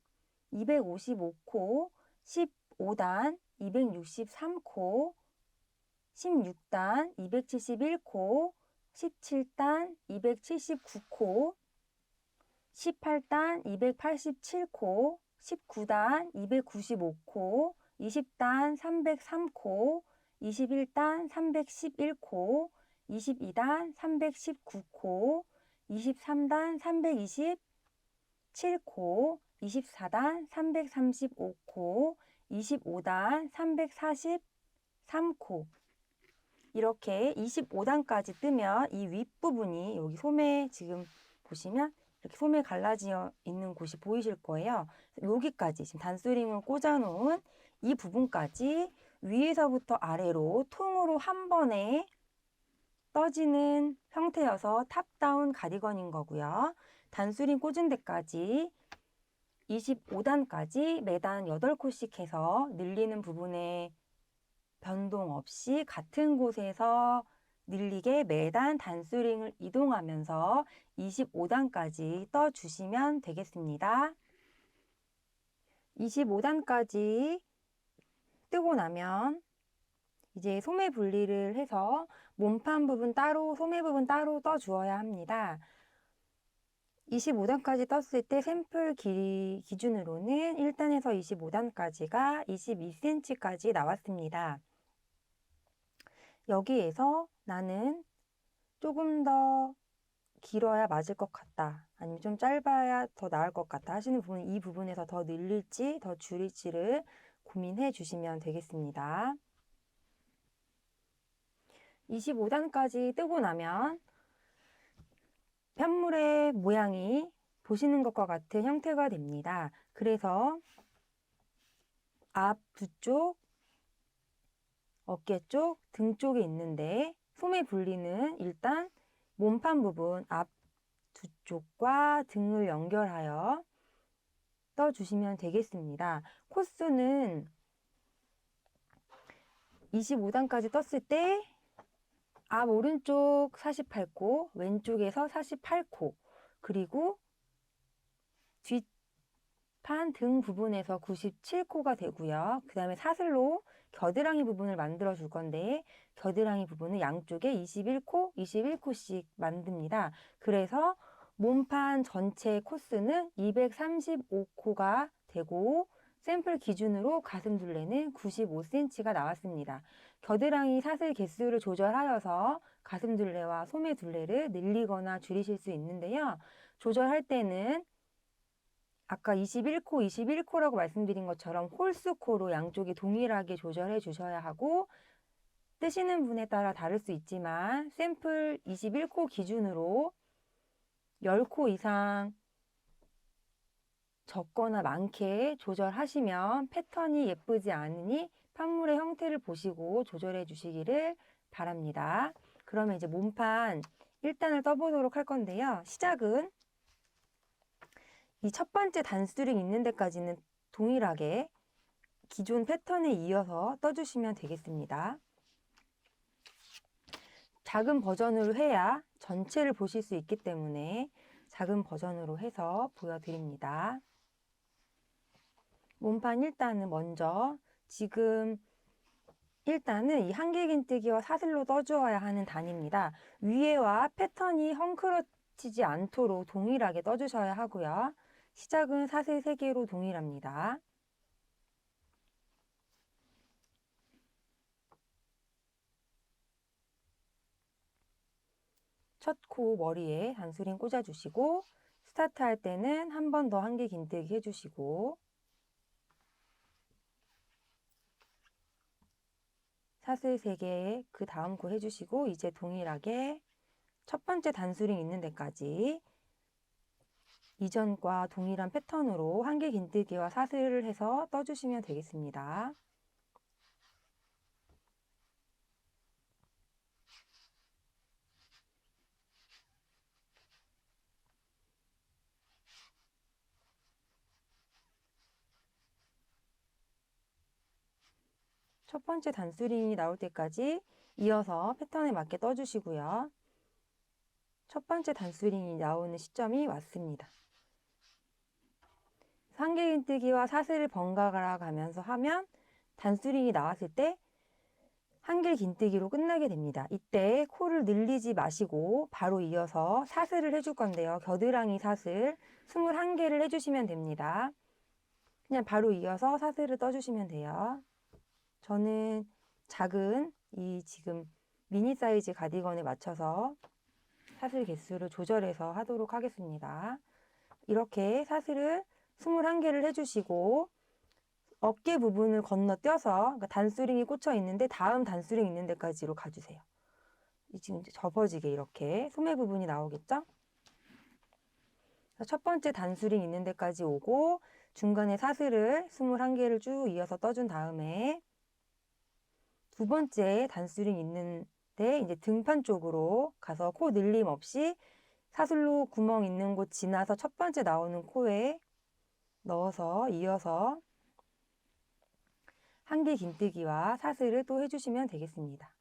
255코, 15단 263코, 16단 271코, 17단 279코, 18단 287코, 19단 295코, 20단 303코, 21단 311코, 22단 319코, 23단 327코, 24단 335코, 25단 343코. 이렇게 25단까지 뜨면 이 윗부분이 여기 소매 지금 보시면 이렇게 소매 갈라져 있는 곳이 보이실 거예요. 여기까지 지금 단스링을 꽂아 놓은 이 부분까지 위에서부터 아래로 통으로 한 번에 떠지는 형태여서 탑다운 가디건인 거고요. 단스링 꽂은 데까지 25단까지 매단 8코씩 해서 늘리는 부분에 변동 없이 같은 곳에서 늘리게 매단 단스링을 이동하면서 25단까지 떠주시면 되겠습니다. 25단까지 뜨고 나면 이제 소매 분리를 해서 몸판 부분 따로, 소매 부분 따로 떠주어야 합니다. 25단까지 떴을 때 샘플 길이 기준으로는 1단에서 25단까지가 22cm까지 나왔습니다. 여기에서 나는 조금 더 길어야 맞을 것 같다. 아니면 좀 짧아야 더 나을 것 같다 하시는 부분, 이 부분에서 더 늘릴지 더 줄일지를 고민해 주시면 되겠습니다. 25단까지 뜨고 나면 편물의 모양이 보시는 것과 같은 형태가 됩니다. 그래서 앞 두 쪽, 어깨 쪽, 등 쪽에 있는데 소매 분리는 일단 몸판 부분 앞 두 쪽과 등을 연결하여 떠주시면 되겠습니다. 코스는 25단까지 떴을 때 앞 오른쪽 48코, 왼쪽에서 48코, 그리고 뒷판 등 부분에서 97코가 되고요. 그 다음에 사슬로 겨드랑이 부분을 만들어 줄 건데 겨드랑이 부분은 양쪽에 21코, 21코씩 만듭니다. 그래서 몸판 전체 코스는 235코가 되고 샘플 기준으로 가슴 둘레는 95cm가 나왔습니다. 겨드랑이 사슬 개수를 조절하여서 가슴 둘레와 소매 둘레를 늘리거나 줄이실 수 있는데요. 조절할 때는 아까 21코, 21코라고 말씀드린 것처럼 홀수코로 양쪽이 동일하게 조절해 주셔야 하고 뜨시는 분에 따라 다를 수 있지만 샘플 21코 기준으로 10코 이상 적거나 많게 조절하시면 패턴이 예쁘지 않으니 판물의 형태를 보시고 조절해 주시기를 바랍니다. 그러면 이제 몸판 1단을 떠보도록 할 건데요. 시작은 이 첫 번째 단스링 있는 데까지는 동일하게 기존 패턴에 이어서 떠주시면 되겠습니다. 작은 버전으로 해야 전체를 보실 수 있기 때문에 작은 버전으로 해서 보여드립니다. 몸판 1단은 먼저 지금 1단은 이 한길긴뜨기와 사슬로 떠주어야 하는 단입니다. 위에와 패턴이 헝클어지지 않도록 동일하게 떠주셔야 하고요. 시작은 사슬 3개로 동일합니다. 첫 코 머리에 단수링 꽂아주시고 스타트 할 때는 한 번 더 한길 긴뜨기 해주시고 사슬 3개 그 다음 코 해주시고 이제 동일하게 첫 번째 단수링 있는 데까지 이전과 동일한 패턴으로 한길 긴뜨기와 사슬을 해서 떠주시면 되겠습니다. 첫 번째 단수링이 나올 때까지 이어서 패턴에 맞게 떠주시고요. 첫 번째 단수링이 나오는 시점이 왔습니다. 한길 긴뜨기와 사슬을 번갈아 가면서 하면 단수링이 나왔을 때 한길 긴뜨기로 끝나게 됩니다. 이때 코를 늘리지 마시고 바로 이어서 사슬을 해줄 건데요. 겨드랑이 사슬 21개를 해주시면 됩니다. 그냥 바로 이어서 사슬을 떠주시면 돼요. 저는 작은 이 지금 미니 사이즈 가디건에 맞춰서 사슬 개수를 조절해서 하도록 하겠습니다. 이렇게 사슬을 21개를 해주시고 어깨 부분을 건너뛰어서 그러니까 단수링이 꽂혀 있는데 다음 단수링 있는 데까지로 가주세요. 지금 접어지게 이렇게 소매 부분이 나오겠죠? 첫 번째 단수링 있는 데까지 오고 중간에 사슬을 21개를 쭉 이어서 떠준 다음에 두 번째 단수링 있는데 이제 등판 쪽으로 가서 코 늘림 없이 사슬로 구멍 있는 곳 지나서 첫 번째 나오는 코에 넣어서 이어서 한길 긴뜨기와 사슬을 또 해주시면 되겠습니다.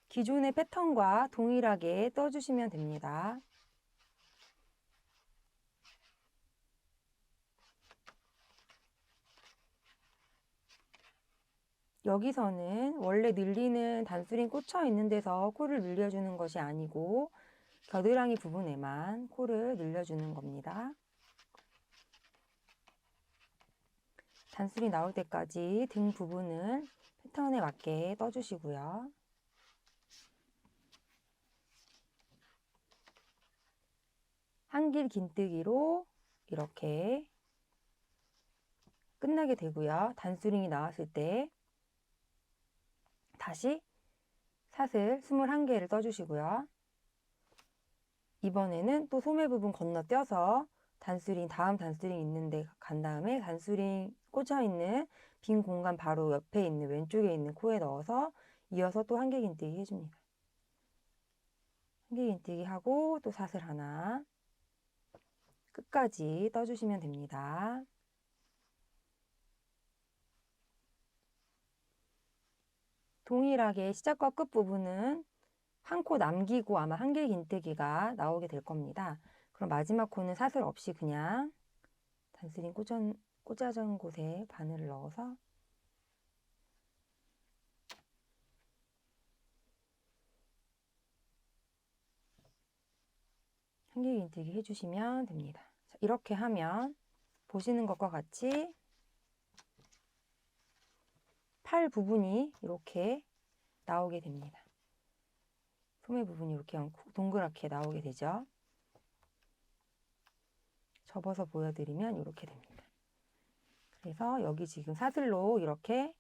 기존의 패턴과 동일하게 떠주시면 됩니다. 여기서는 원래 늘리는 단수링 꽂혀 있는 데서 코를 늘려주는 것이 아니고 겨드랑이 부분에만 코를 늘려주는 겁니다. 단수링 나올 때까지 등 부분을 패턴에 맞게 떠주시고요. 한길 긴뜨기로 이렇게 끝나게 되고요. 단수링이 나왔을 때 다시 사슬 21개를 떠주시고요. 이번에는 또 소매 부분 건너뛰어서 단수링, 다음 단수링 있는데 간 다음에 단수링 꽂혀 있는 빈 공간 바로 옆에 있는 왼쪽에 있는 코에 넣어서 이어서 또 한길 긴뜨기 해줍니다. 한길 긴뜨기 하고 또 사슬 하나 끝까지 떠주시면 됩니다. 동일하게 시작과 끝 부분은 한 코 남기고 아마 한길 긴뜨기가 나오게 될 겁니다. 그럼 마지막 코는 사슬 없이 그냥 단수링 꽂아준 곳에 바늘을 넣어서 한길 긴뜨기 해주시면 됩니다. 자, 이렇게 하면 보시는 것과 같이 팔 부분이 이렇게 나오게 됩니다. 소매 부분이 이렇게 동그랗게 나오게 되죠. 접어서 보여드리면 이렇게 됩니다. 그래서 여기 지금 사슬로 이렇게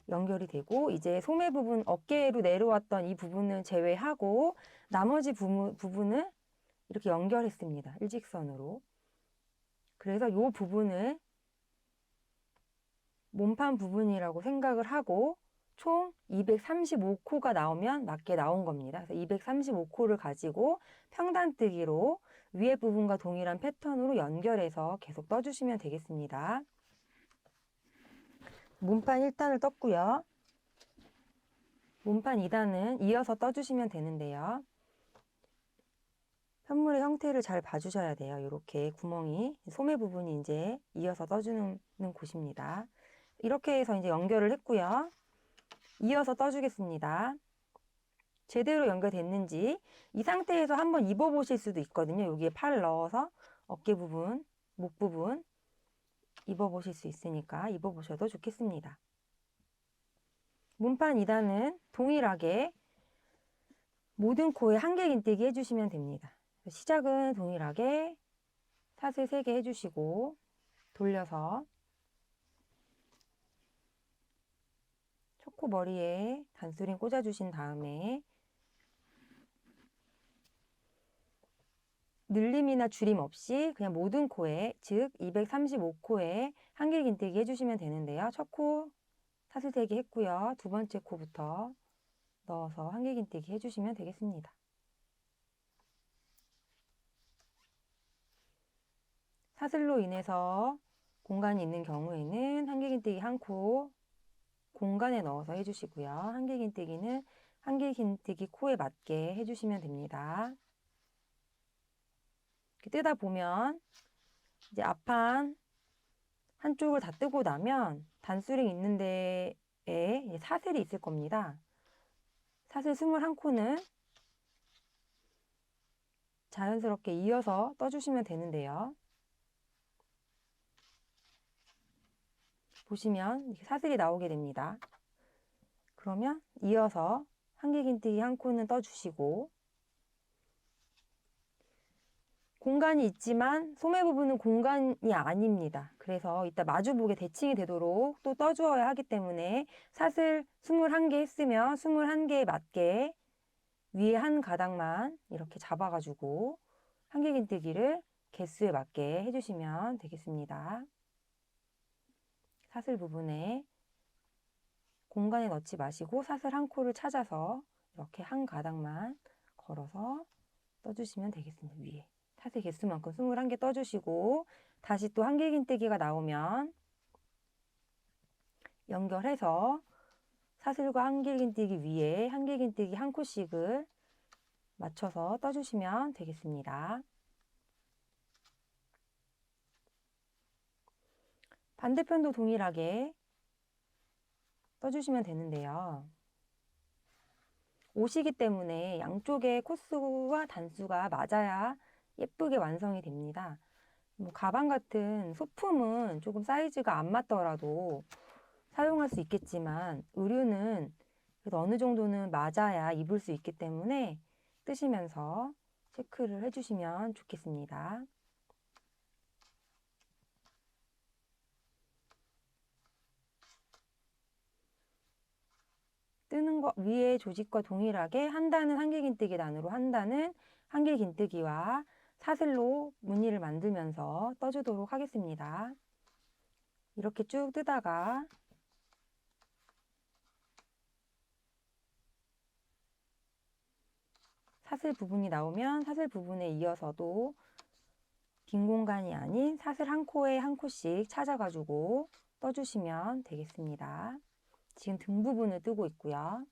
연결이 되고 이제 소매 부분 어깨로 내려왔던 이 부분을 제외하고 나머지 부분을 이렇게 연결했습니다. 일직선으로. 그래서 이 부분을 몸판 부분이라고 생각을 하고 총 235코가 나오면 맞게 나온 겁니다. 그래서 235코를 가지고 평단뜨기로 위에 부분과 동일한 패턴으로 연결해서 계속 떠주시면 되겠습니다. 몸판 1단을 떴고요. 몸판 2단은 이어서 떠주시면 되는데요. 편물의 형태를 잘 봐주셔야 돼요. 이렇게 구멍이 소매 부분이 이제 이어서 떠주는 곳입니다. 이렇게 해서 이제 연결을 했고요. 이어서 떠주겠습니다. 제대로 연결됐는지 이 상태에서 한번 입어보실 수도 있거든요. 여기에 팔 넣어서 어깨 부분, 목 부분 입어보실 수 있으니까 입어보셔도 좋겠습니다. 문판 2단은 동일하게 모든 코에 한길 긴뜨기 해주시면 됩니다. 시작은 동일하게 사슬 3개 해주시고 돌려서 첫코 머리에 단수링 꽂아주신 다음에 늘림이나 줄임 없이 그냥 모든 코에, 즉 235코에 한길 긴뜨기 해주시면 되는데요. 첫 코 사슬 3개 했고요. 두 번째 코부터 넣어서 한길 긴뜨기 해주시면 되겠습니다. 사슬로 인해서 공간이 있는 경우에는 한길 긴뜨기 한 코 공간에 넣어서 해주시고요. 한길 긴뜨기는 한길 긴뜨기 코에 맞게 해주시면 됩니다. 이렇게 뜨다 보면 이제 앞판 한쪽을 다 뜨고 나면 단수링 있는 데에 사슬이 있을 겁니다. 사슬 21코는 자연스럽게 이어서 떠주시면 되는데요. 보시면 이렇게 사슬이 나오게 됩니다. 그러면 이어서 한길 긴뜨기 한 코는 떠주시고 공간이 있지만 소매 부분은 공간이 아닙니다. 그래서 이따 마주보게 대칭이 되도록 또 떠주어야 하기 때문에 사슬 21개 했으면 21개에 맞게 위에 한 가닥만 이렇게 잡아가지고 한길 긴뜨기를 개수에 맞게 해주시면 되겠습니다. 사슬 부분에 공간에 넣지 마시고 사슬 한 코를 찾아서 이렇게 한 가닥만 걸어서 떠주시면 되겠습니다. 위에 사슬 개수만큼 21개 떠주시고 다시 또 한길 긴뜨기가 나오면 연결해서 사슬과 한길 긴뜨기 위에 한길 긴뜨기 한 코씩을 맞춰서 떠주시면 되겠습니다. 반대편도 동일하게 떠주시면 되는데요. 옷이기 때문에 양쪽의 코스와 단수가 맞아야 예쁘게 완성이 됩니다. 뭐 가방 같은 소품은 조금 사이즈가 안 맞더라도 사용할 수 있겠지만 의류는 그래도 어느 정도는 맞아야 입을 수 있기 때문에 뜨시면서 체크를 해주시면 좋겠습니다. 뜨는 거 위에 조직과 동일하게 한 단은 한길 긴뜨기 단으로 한 단은 한길 긴뜨기와 사슬로 무늬를 만들면서 떠주도록 하겠습니다. 이렇게 쭉 뜨다가 사슬 부분이 나오면 사슬 부분에 이어서도 빈 공간이 아닌 사슬 한 코에 한 코씩 찾아가지고 떠주시면 되겠습니다. 지금 등 부분을 뜨고 있고요.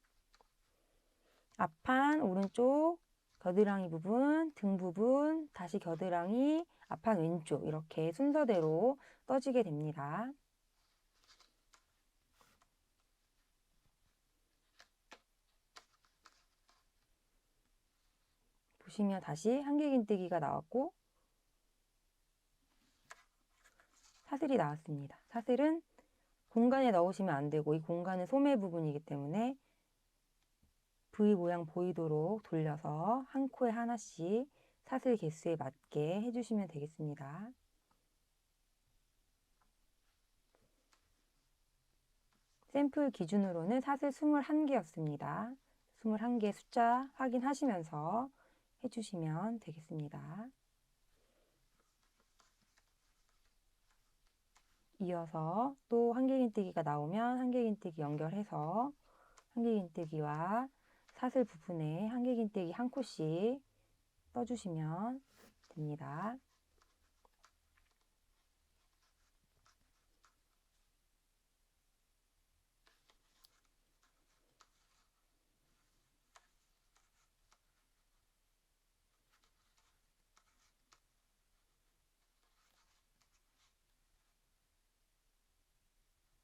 앞판 오른쪽 겨드랑이 부분, 등 부분, 다시 겨드랑이, 앞판 왼쪽 이렇게 순서대로 떠지게 됩니다. 보시면 다시 한길 긴뜨기가 나왔고 사슬이 나왔습니다. 사슬은 공간에 넣으시면 안 되고 이 공간은 소매 부분이기 때문에 V 모양 보이도록 돌려서 한 코에 하나씩 사슬 개수에 맞게 해주시면 되겠습니다. 샘플 기준으로는 사슬 21개였습니다. 21개 숫자 확인하시면서 해주시면 되겠습니다. 이어서 또 한길 긴뜨기가 나오면 한길 긴뜨기 연결해서 한길 긴뜨기와 사슬 부분에 한길 긴뜨기 한 코씩 떠주시면 됩니다.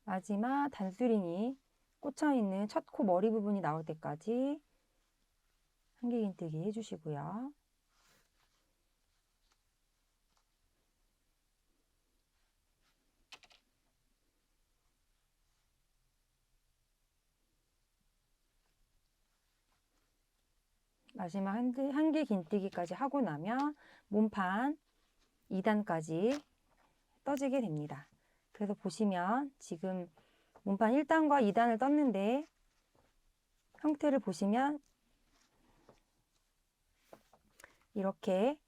마지막 단수링이 꽂혀있는 첫 코 머리 부분이 나올 때까지 한길 긴뜨기 해주시고요. 마지막 한길 긴뜨기까지 하고 나면 몸판 2단까지 떠지게 됩니다. 그래서 보시면 지금 몸판 1단과 2단을 떴는데 형태를 보시면 이렇게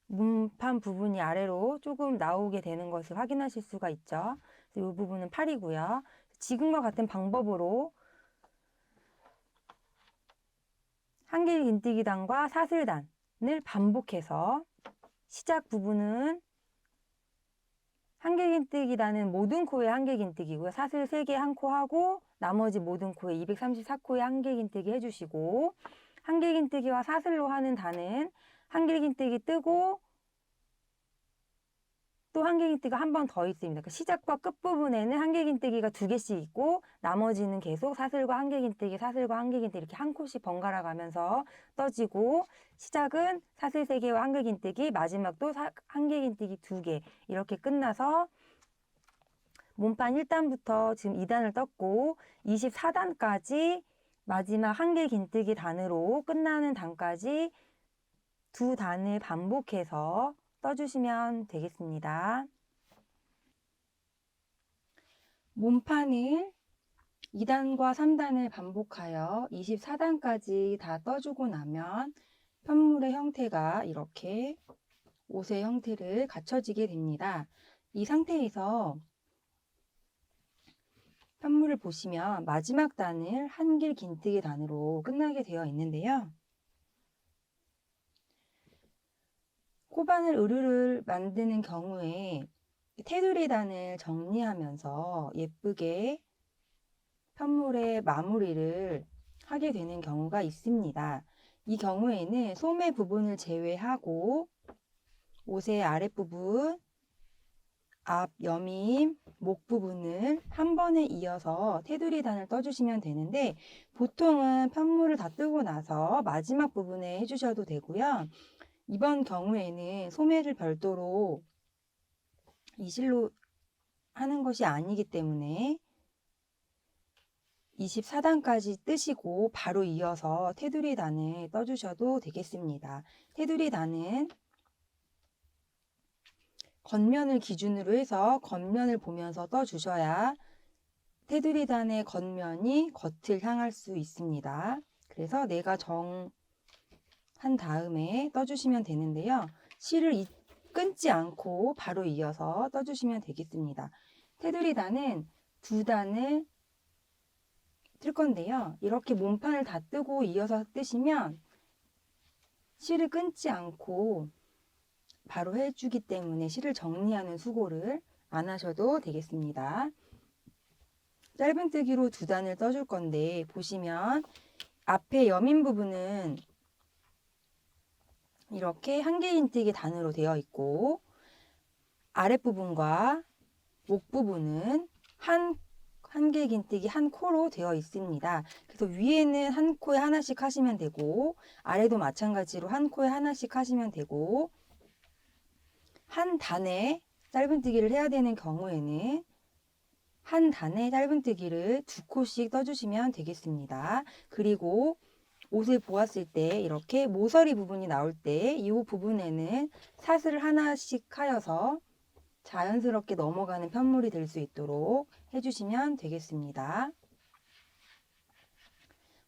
몸판 부분이 아래로 조금 나오게 되는 것을 확인하실 수가 있죠. 이 부분은 팔이고요. 지금과 같은 방법으로 한길 긴뜨기단과 사슬단을 반복해서 시작 부분은 한길 긴뜨기단은 모든 코에 한길 긴뜨기고요. 사슬 3개 한 코 하고 나머지 모든 코에 234코에 한길 긴뜨기 해주시고, 한길 긴뜨기와 사슬로 하는 단은 한길 긴뜨기 뜨고 또 한길 긴뜨기가 한 번 더 있습니다. 그 시작과 끝부분에는 한길 긴뜨기가 2개씩 있고 나머지는 계속 사슬과 한길 긴뜨기, 사슬과 한길 긴뜨기 이렇게 한 코씩 번갈아 가면서 떠지고, 시작은 사슬 3개와 한길 긴뜨기, 마지막도 한길 긴뜨기 2개 이렇게 끝나서 몸판 1단부터 지금 2단을 떴고 24단까지 마지막 한길 긴뜨기 단으로 끝나는 단까지 2단을 반복해서 떠주시면 되겠습니다. 몸판을 2단과 3단을 반복하여 24단까지 다 떠주고 나면 편물의 형태가 이렇게 옷의 형태를 갖춰지게 됩니다. 이 상태에서 편물을 보시면 마지막 단을 한길 긴뜨기 단으로 끝나게 되어 있는데요. 코바늘 의류를 만드는 경우에 테두리 단을 정리하면서 예쁘게 편물의 마무리를 하게 되는 경우가 있습니다. 이 경우에는 소매 부분을 제외하고 옷의 아랫부분, 앞 여밈, 목 부분을 한 번에 이어서 테두리 단을 떠주시면 되는데, 보통은 편물을 다 뜨고 나서 마지막 부분에 해주셔도 되고요. 이번 경우에는 소매를 별도로 이실로 하는 것이 아니기 때문에 24단까지 뜨시고 바로 이어서 테두리 단을 떠주셔도 되겠습니다. 테두리 단은 겉면을 기준으로 해서 겉면을 보면서 떠주셔야 테두리 단의 겉면이 겉을 향할 수 있습니다. 그래서 내가 정한 다음에 떠주시면 되는데요. 실을 끊지 않고 바로 이어서 떠주시면 되겠습니다. 테두리 단은 2단을 틀 건데요. 이렇게 몸판을 다 뜨고 이어서 뜨시면 실을 끊지 않고 바로 해주기 때문에 실을 정리하는 수고를 안 하셔도 되겠습니다. 짧은뜨기로 2단을 떠줄 건데, 보시면 앞에 여민 부분은 이렇게 한길 긴뜨기 단으로 되어 있고 아랫부분과 목 부분은 한길 긴뜨기 한 코로 되어 있습니다. 그래서 위에는 한 코에 하나씩 하시면 되고 아래도 마찬가지로 한 코에 하나씩 하시면 되고, 한 단에 짧은뜨기를 해야 되는 경우에는 한 단에 짧은뜨기를 2코씩 떠주시면 되겠습니다. 그리고 옷을 보았을 때 이렇게 모서리 부분이 나올 때 이 부분에는 사슬을 하나씩 하여서 자연스럽게 넘어가는 편물이 될 수 있도록 해주시면 되겠습니다.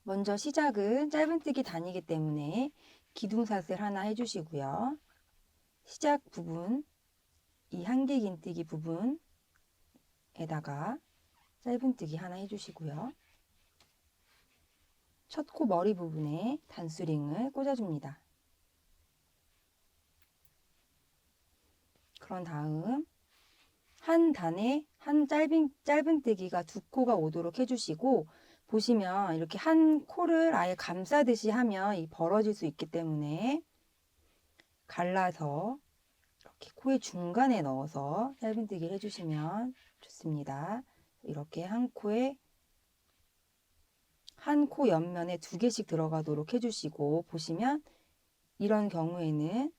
먼저 시작은 짧은뜨기 단이기 때문에 기둥사슬 하나 해주시고요. 시작 부분, 이 한길 긴뜨기 부분에다가 짧은뜨기 하나 해주시고요. 첫 코 머리 부분에 단수링을 꽂아줍니다. 그런 다음 한 단에 한 짧은뜨기가 2코가 오도록 해주시고, 보시면 이렇게 한 코를 아예 감싸듯이 하면 벌어질 수 있기 때문에 갈라서 이렇게 코의 중간에 넣어서 짧은뜨기를 해주시면 좋습니다. 이렇게 한 코에 한 코 옆면에 2개씩 들어가도록 해주시고, 보시면 이런 경우에는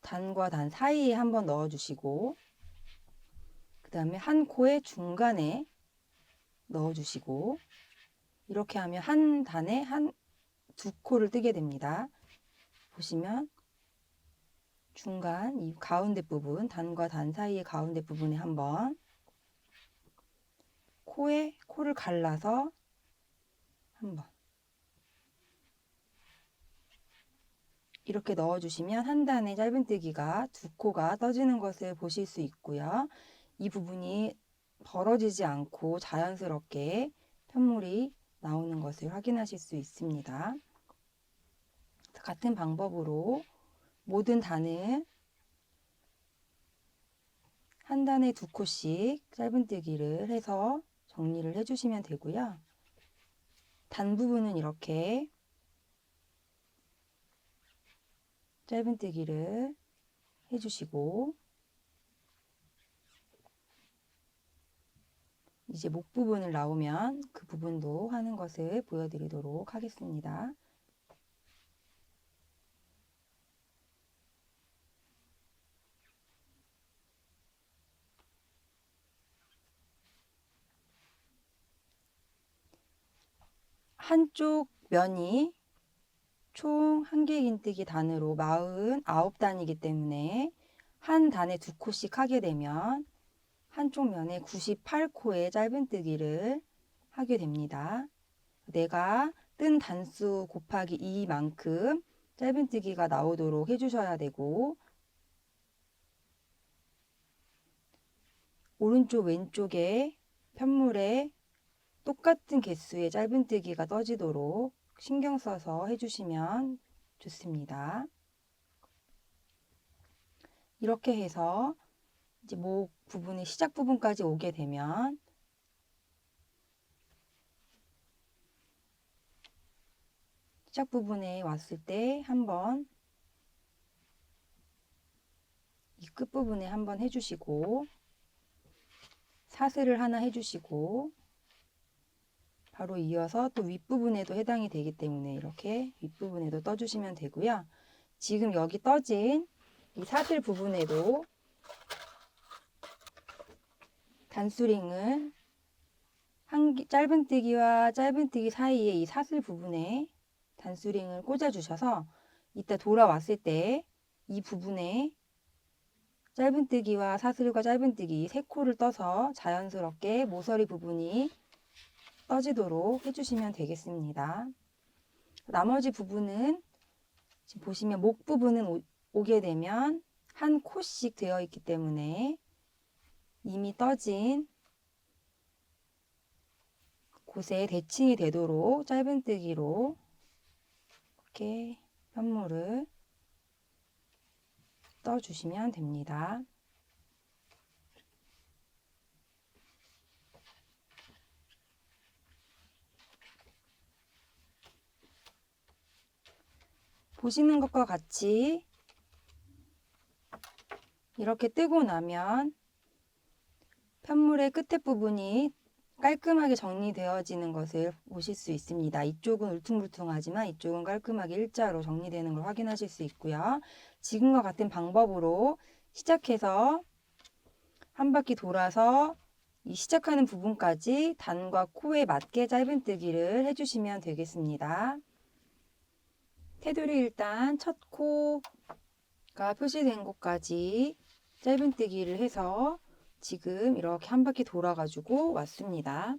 단과 단 사이에 한번 넣어주시고, 그 다음에 한 코의 중간에 넣어주시고, 이렇게 하면 한 단에 두 코를 뜨게 됩니다. 보시면 중간 이 가운데 부분, 단과 단 사이의 가운데 부분에 한번 코를 갈라서 한번 이렇게 넣어주시면 한 단의 짧은뜨기가 두 코가 떠지는 것을 보실 수 있고요. 이 부분이 벌어지지 않고 자연스럽게 편물이 나오는 것을 확인하실 수 있습니다. 같은 방법으로 모든 단을 한 단에 두 코씩 짧은뜨기를 해서 정리를 해주시면 되고요. 단 부분은 이렇게 짧은뜨기를 해주시고 이제 목 부분을 나오면 그 부분도 하는 것을 보여드리도록 하겠습니다. 한쪽 면이 총 한 개 긴뜨기 단으로 49단이기 때문에 한 단에 두 코씩 하게 되면 한쪽 면에 98코의 짧은뜨기를 하게 됩니다. 내가 뜬 단수 곱하기 2만큼 짧은뜨기가 나오도록 해주셔야 되고 오른쪽 왼쪽에 편물에 똑같은 개수의 짧은뜨기가 떠지도록 신경 써서 해주시면 좋습니다. 이렇게 해서 이제 목 부분의 시작 부분까지 오게 되면 시작 부분에 왔을 때 한번 이 끝부분에 한번 해주시고 사슬을 하나 해주시고 바로 이어서 또 윗부분에도 해당이 되기 때문에 이렇게 윗부분에도 떠주시면 되고요. 지금 여기 떠진 이 사슬 부분에도 단수링을 짧은뜨기와 짧은뜨기 사이에 이 사슬 부분에 단수링을 꽂아 주셔서 이따 돌아왔을 때 이 부분에 짧은뜨기와 사슬과 짧은뜨기 세 코를 떠서 자연스럽게 모서리 부분이 떠지도록 해주시면 되겠습니다. 나머지 부분은 지금 보시면 목 부분은 오게 되면 한 코씩 되어 있기 때문에 이미 떠진 곳에 대칭이 되도록 짧은뜨기로 이렇게 편물을 떠주시면 됩니다. 보시는 것과 같이 이렇게 뜨고 나면 편물의 끝에 부분이 깔끔하게 정리되어지는 것을 보실 수 있습니다. 이쪽은 울퉁불퉁하지만 이쪽은 깔끔하게 일자로 정리되는 걸 확인하실 수 있고요. 지금과 같은 방법으로 시작해서 한 바퀴 돌아서 이 시작하는 부분까지 단과 코에 맞게 짧은뜨기를 해주시면 되겠습니다. 테두리 일단 첫 코가 표시된 곳까지 짧은뜨기를 해서 지금 이렇게 한 바퀴 돌아가지고 왔습니다.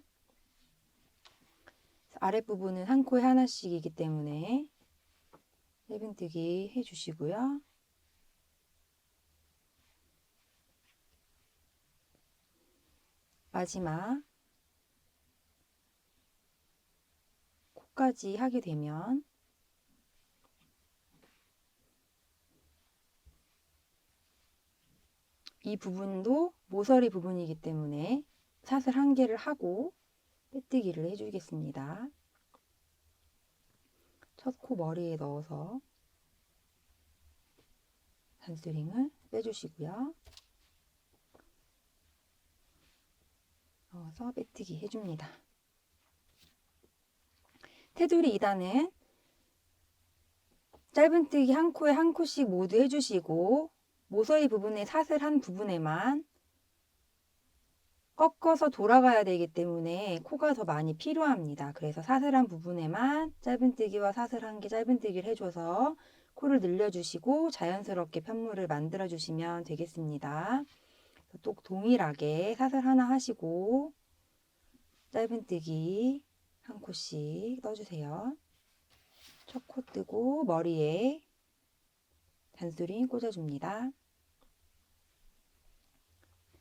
아랫부분은 한 코에 하나씩이기 때문에 짧은뜨기 해주시고요. 마지막 코까지 하게 되면 이 부분도 모서리 부분이기 때문에 사슬 한 개를 하고 빼뜨기를 해주겠습니다. 첫 코 머리에 넣어서 단스링을 빼주시고요. 넣어서 빼뜨기 해줍니다. 테두리 2단은 짧은뜨기 한 코에 한 코씩 모두 해주시고 모서리 부분에 사슬 한 부분에만 꺾어서 돌아가야 되기 때문에 코가 더 많이 필요합니다. 그래서 사슬한 부분에만 짧은뜨기와 사슬한 개 짧은뜨기를 해줘서 코를 늘려주시고 자연스럽게 편물을 만들어주시면 되겠습니다. 또 동일하게 사슬 하나 하시고 짧은뜨기 한 코씩 떠주세요. 첫 코 뜨고 머리에 단수링 꽂아줍니다.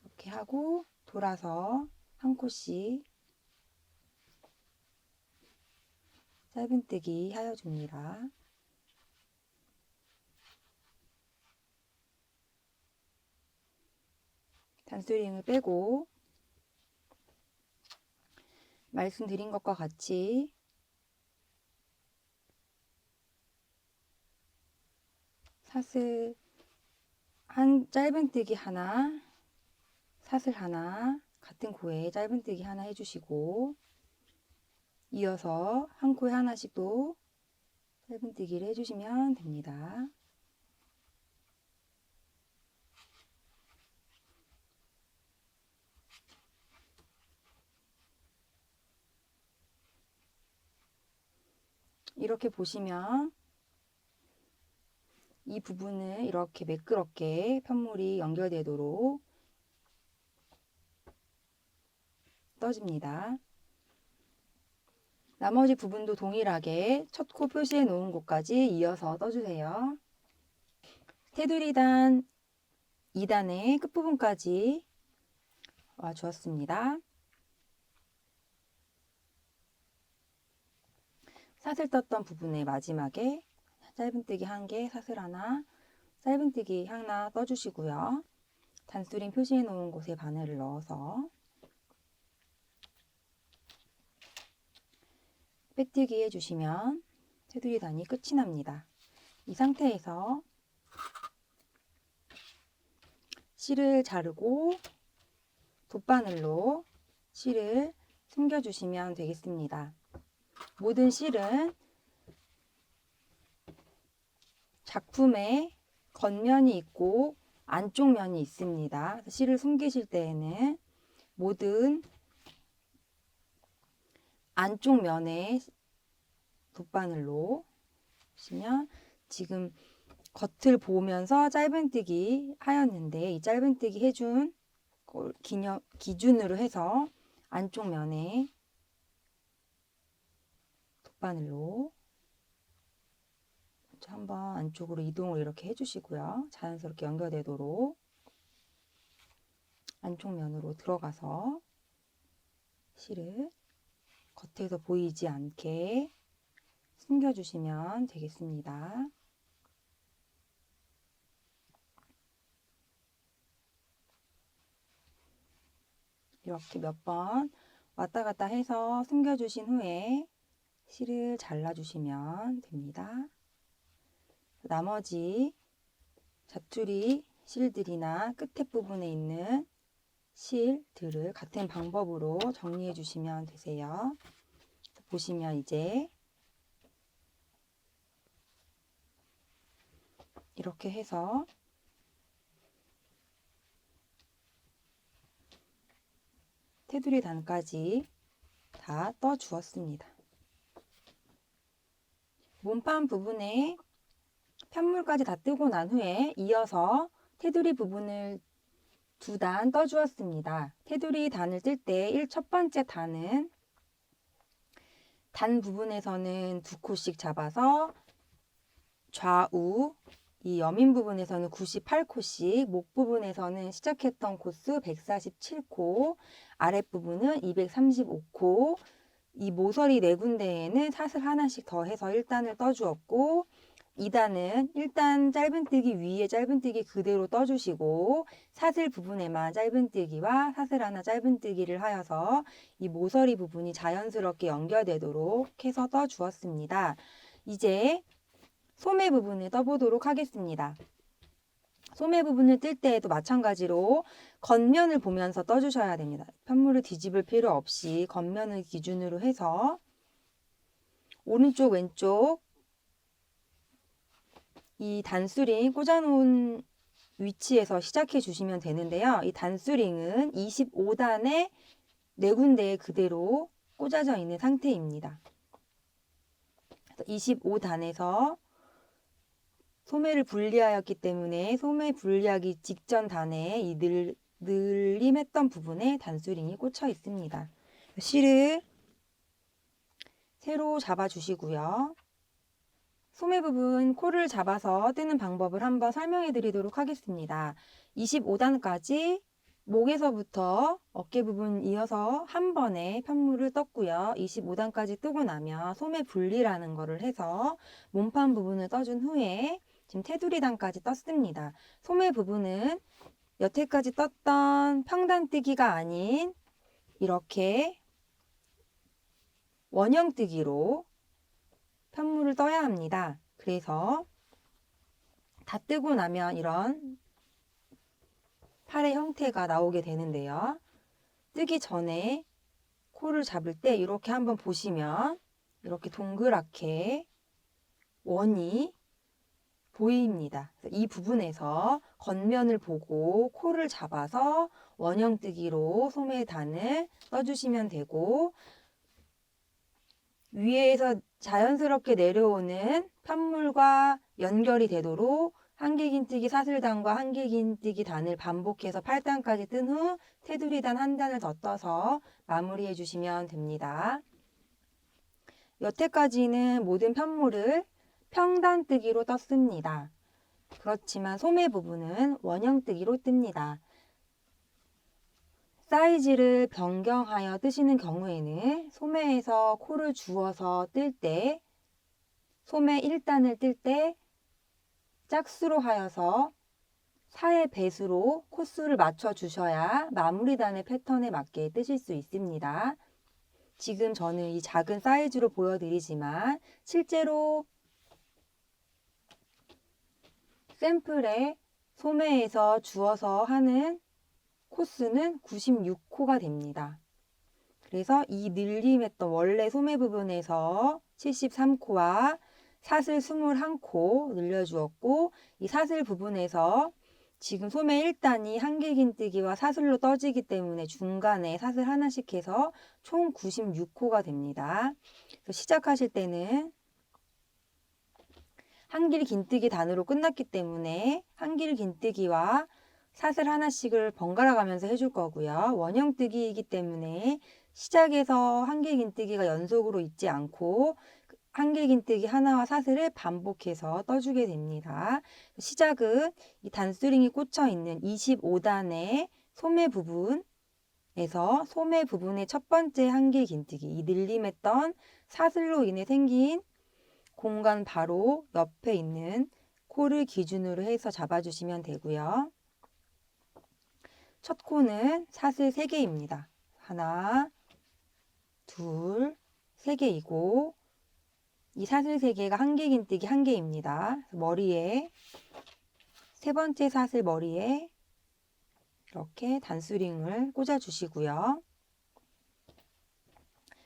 이렇게 하고 돌아서 한 코씩 짧은뜨기 하여줍니다. 단수링을 빼고 말씀드린 것과 같이 사슬 한 짧은뜨기 하나, 사슬 하나, 같은 코에 짧은뜨기 하나 해주시고 이어서 한 코에 하나씩 또 짧은뜨기를 해주시면 됩니다. 이렇게 보시면 이 부분을 이렇게 매끄럽게 편물이 연결되도록 떠줍니다. 나머지 부분도 동일하게 첫 코 표시해 놓은 곳까지 이어서 떠주세요. 테두리 단 2단의 끝부분까지 와 주었습니다. 사슬 떴던 부분의 마지막에 짧은뜨기 한 개, 사슬 하나, 짧은뜨기 하나 떠주시고요. 단수링 표시해 놓은 곳에 바늘을 넣어서 빼뜨기 해주시면 테두리 단이 끝이 납니다. 이 상태에서 실을 자르고 돗바늘로 실을 숨겨주시면 되겠습니다. 모든 실은 작품에 겉면이 있고 안쪽 면이 있습니다. 실을 숨기실 때에는 모든 안쪽 면에 돗바늘로 보시면 지금 겉을 보면서 짧은뜨기 하였는데 이 짧은뜨기 해준 걸 기준으로 해서 안쪽 면에 돗바늘로 한번 안쪽으로 이동을 이렇게 해주시고요. 자연스럽게 연결되도록 안쪽 면으로 들어가서 실을 겉에서 보이지 않게 숨겨주시면 되겠습니다. 이렇게 몇 번 왔다 갔다 해서 숨겨주신 후에 실을 잘라주시면 됩니다. 나머지 자투리 실들이나 끝에 부분에 있는 실들을 같은 방법으로 정리해 주시면 되세요. 보시면 이제 이렇게 해서 테두리 단까지 다 떠 주었습니다. 몸판 부분에 편물까지 다 뜨고 난 후에 이어서 테두리 부분을 2단 떠 주었습니다. 테두리 단을 뜰 때 첫 번째 단은 단 부분에서는 2코씩 잡아서 좌우 이 여민 부분에서는 98코씩, 목 부분에서는 시작했던 코수 147코, 아랫부분은 235코, 이 모서리 4군데에는 사슬 하나씩 더해서 1단을 떠주었고 2단은 1단 짧은뜨기 위에 짧은뜨기 그대로 떠주시고 사슬 부분에만 짧은뜨기와 사슬 하나 짧은뜨기를 하여서 이 모서리 부분이 자연스럽게 연결되도록 해서 떠주었습니다. 이제 소매 부분을 떠보도록 하겠습니다. 소매 부분을 뜰 때에도 마찬가지로 겉면을 보면서 떠주셔야 됩니다. 편물을 뒤집을 필요 없이 겉면을 기준으로 해서 오른쪽 왼쪽 이 단수링 꽂아놓은 위치에서 시작해 주시면 되는데요. 이 단수링은 25단에 4군데에 그대로 꽂아져 있는 상태입니다. 25단에서 소매를 분리하였기 때문에 소매 분리하기 직전 단에 이 늘림했던 부분에 단수링이 꽂혀 있습니다. 실을 세로 잡아주시고요. 소매 부분 코를 잡아서 뜨는 방법을 한번 설명해 드리도록 하겠습니다. 25단까지 목에서부터 어깨 부분 이어서 한 번에 편물을 떴고요. 25단까지 뜨고 나면 소매 분리라는 거를 해서 몸판 부분을 떠준 후에 지금 테두리단까지 떴습니다. 소매 부분은 여태까지 떴던 평단뜨기가 아닌 이렇게 원형뜨기로 편물을 떠야 합니다. 그래서 다 뜨고 나면 이런 팔의 형태가 나오게 되는데요. 뜨기 전에 코를 잡을 때 이렇게 한번 보시면 이렇게 동그랗게 원이 보입니다. 이 부분에서 겉면을 보고 코를 잡아서 원형뜨기로 소매단을 떠주시면 되고, 위에서 자연스럽게 내려오는 편물과 연결이 되도록 한길긴뜨기 사슬단과 한길긴뜨기 단을 반복해서 8단까지 뜬 후 테두리단 한 단을 더 떠서 마무리해 주시면 됩니다. 여태까지는 모든 편물을 평단뜨기로 떴습니다. 그렇지만 소매 부분은 원형뜨기로 뜹니다. 사이즈를 변경하여 뜨시는 경우에는 소매에서 코를 주어서 뜰 때, 소매 1단을 뜰 때 짝수로 하여서 4의 배수로 코수를 맞춰 주셔야 마무리단의 패턴에 맞게 뜨실 수 있습니다. 지금 저는 이 작은 사이즈로 보여드리지만 실제로 샘플에 소매에서 주어서 하는 코수는 96코가 됩니다. 그래서 이 늘림했던 원래 소매 부분에서 73코와 사슬 21코 늘려주었고, 이 사슬 부분에서 지금 소매 1단이 한길긴뜨기와 사슬로 떠지기 때문에 중간에 사슬 하나씩 해서 총 96코가 됩니다. 그래서 시작하실 때는 한길긴뜨기 단으로 끝났기 때문에 한길긴뜨기와 사슬 하나씩을 번갈아 가면서 해줄 거고요. 원형뜨기이기 때문에 시작에서 한길긴뜨기가 연속으로 있지 않고 한길긴뜨기 하나와 사슬을 반복해서 떠주게 됩니다. 시작은 이 단수링이 꽂혀 있는 25단의 소매 부분에서 소매 부분의 첫 번째 한길긴뜨기, 이 늘림했던 사슬로 인해 생긴 공간 바로 옆에 있는 코를 기준으로 해서 잡아주시면 되고요. 첫 코는 사슬 3개입니다. 하나, 둘, 3개이고, 이 사슬 3개가 한길긴뜨기 1개입니다. 머리에, 세 번째 사슬 머리에 이렇게 단수링을 꽂아주시고요.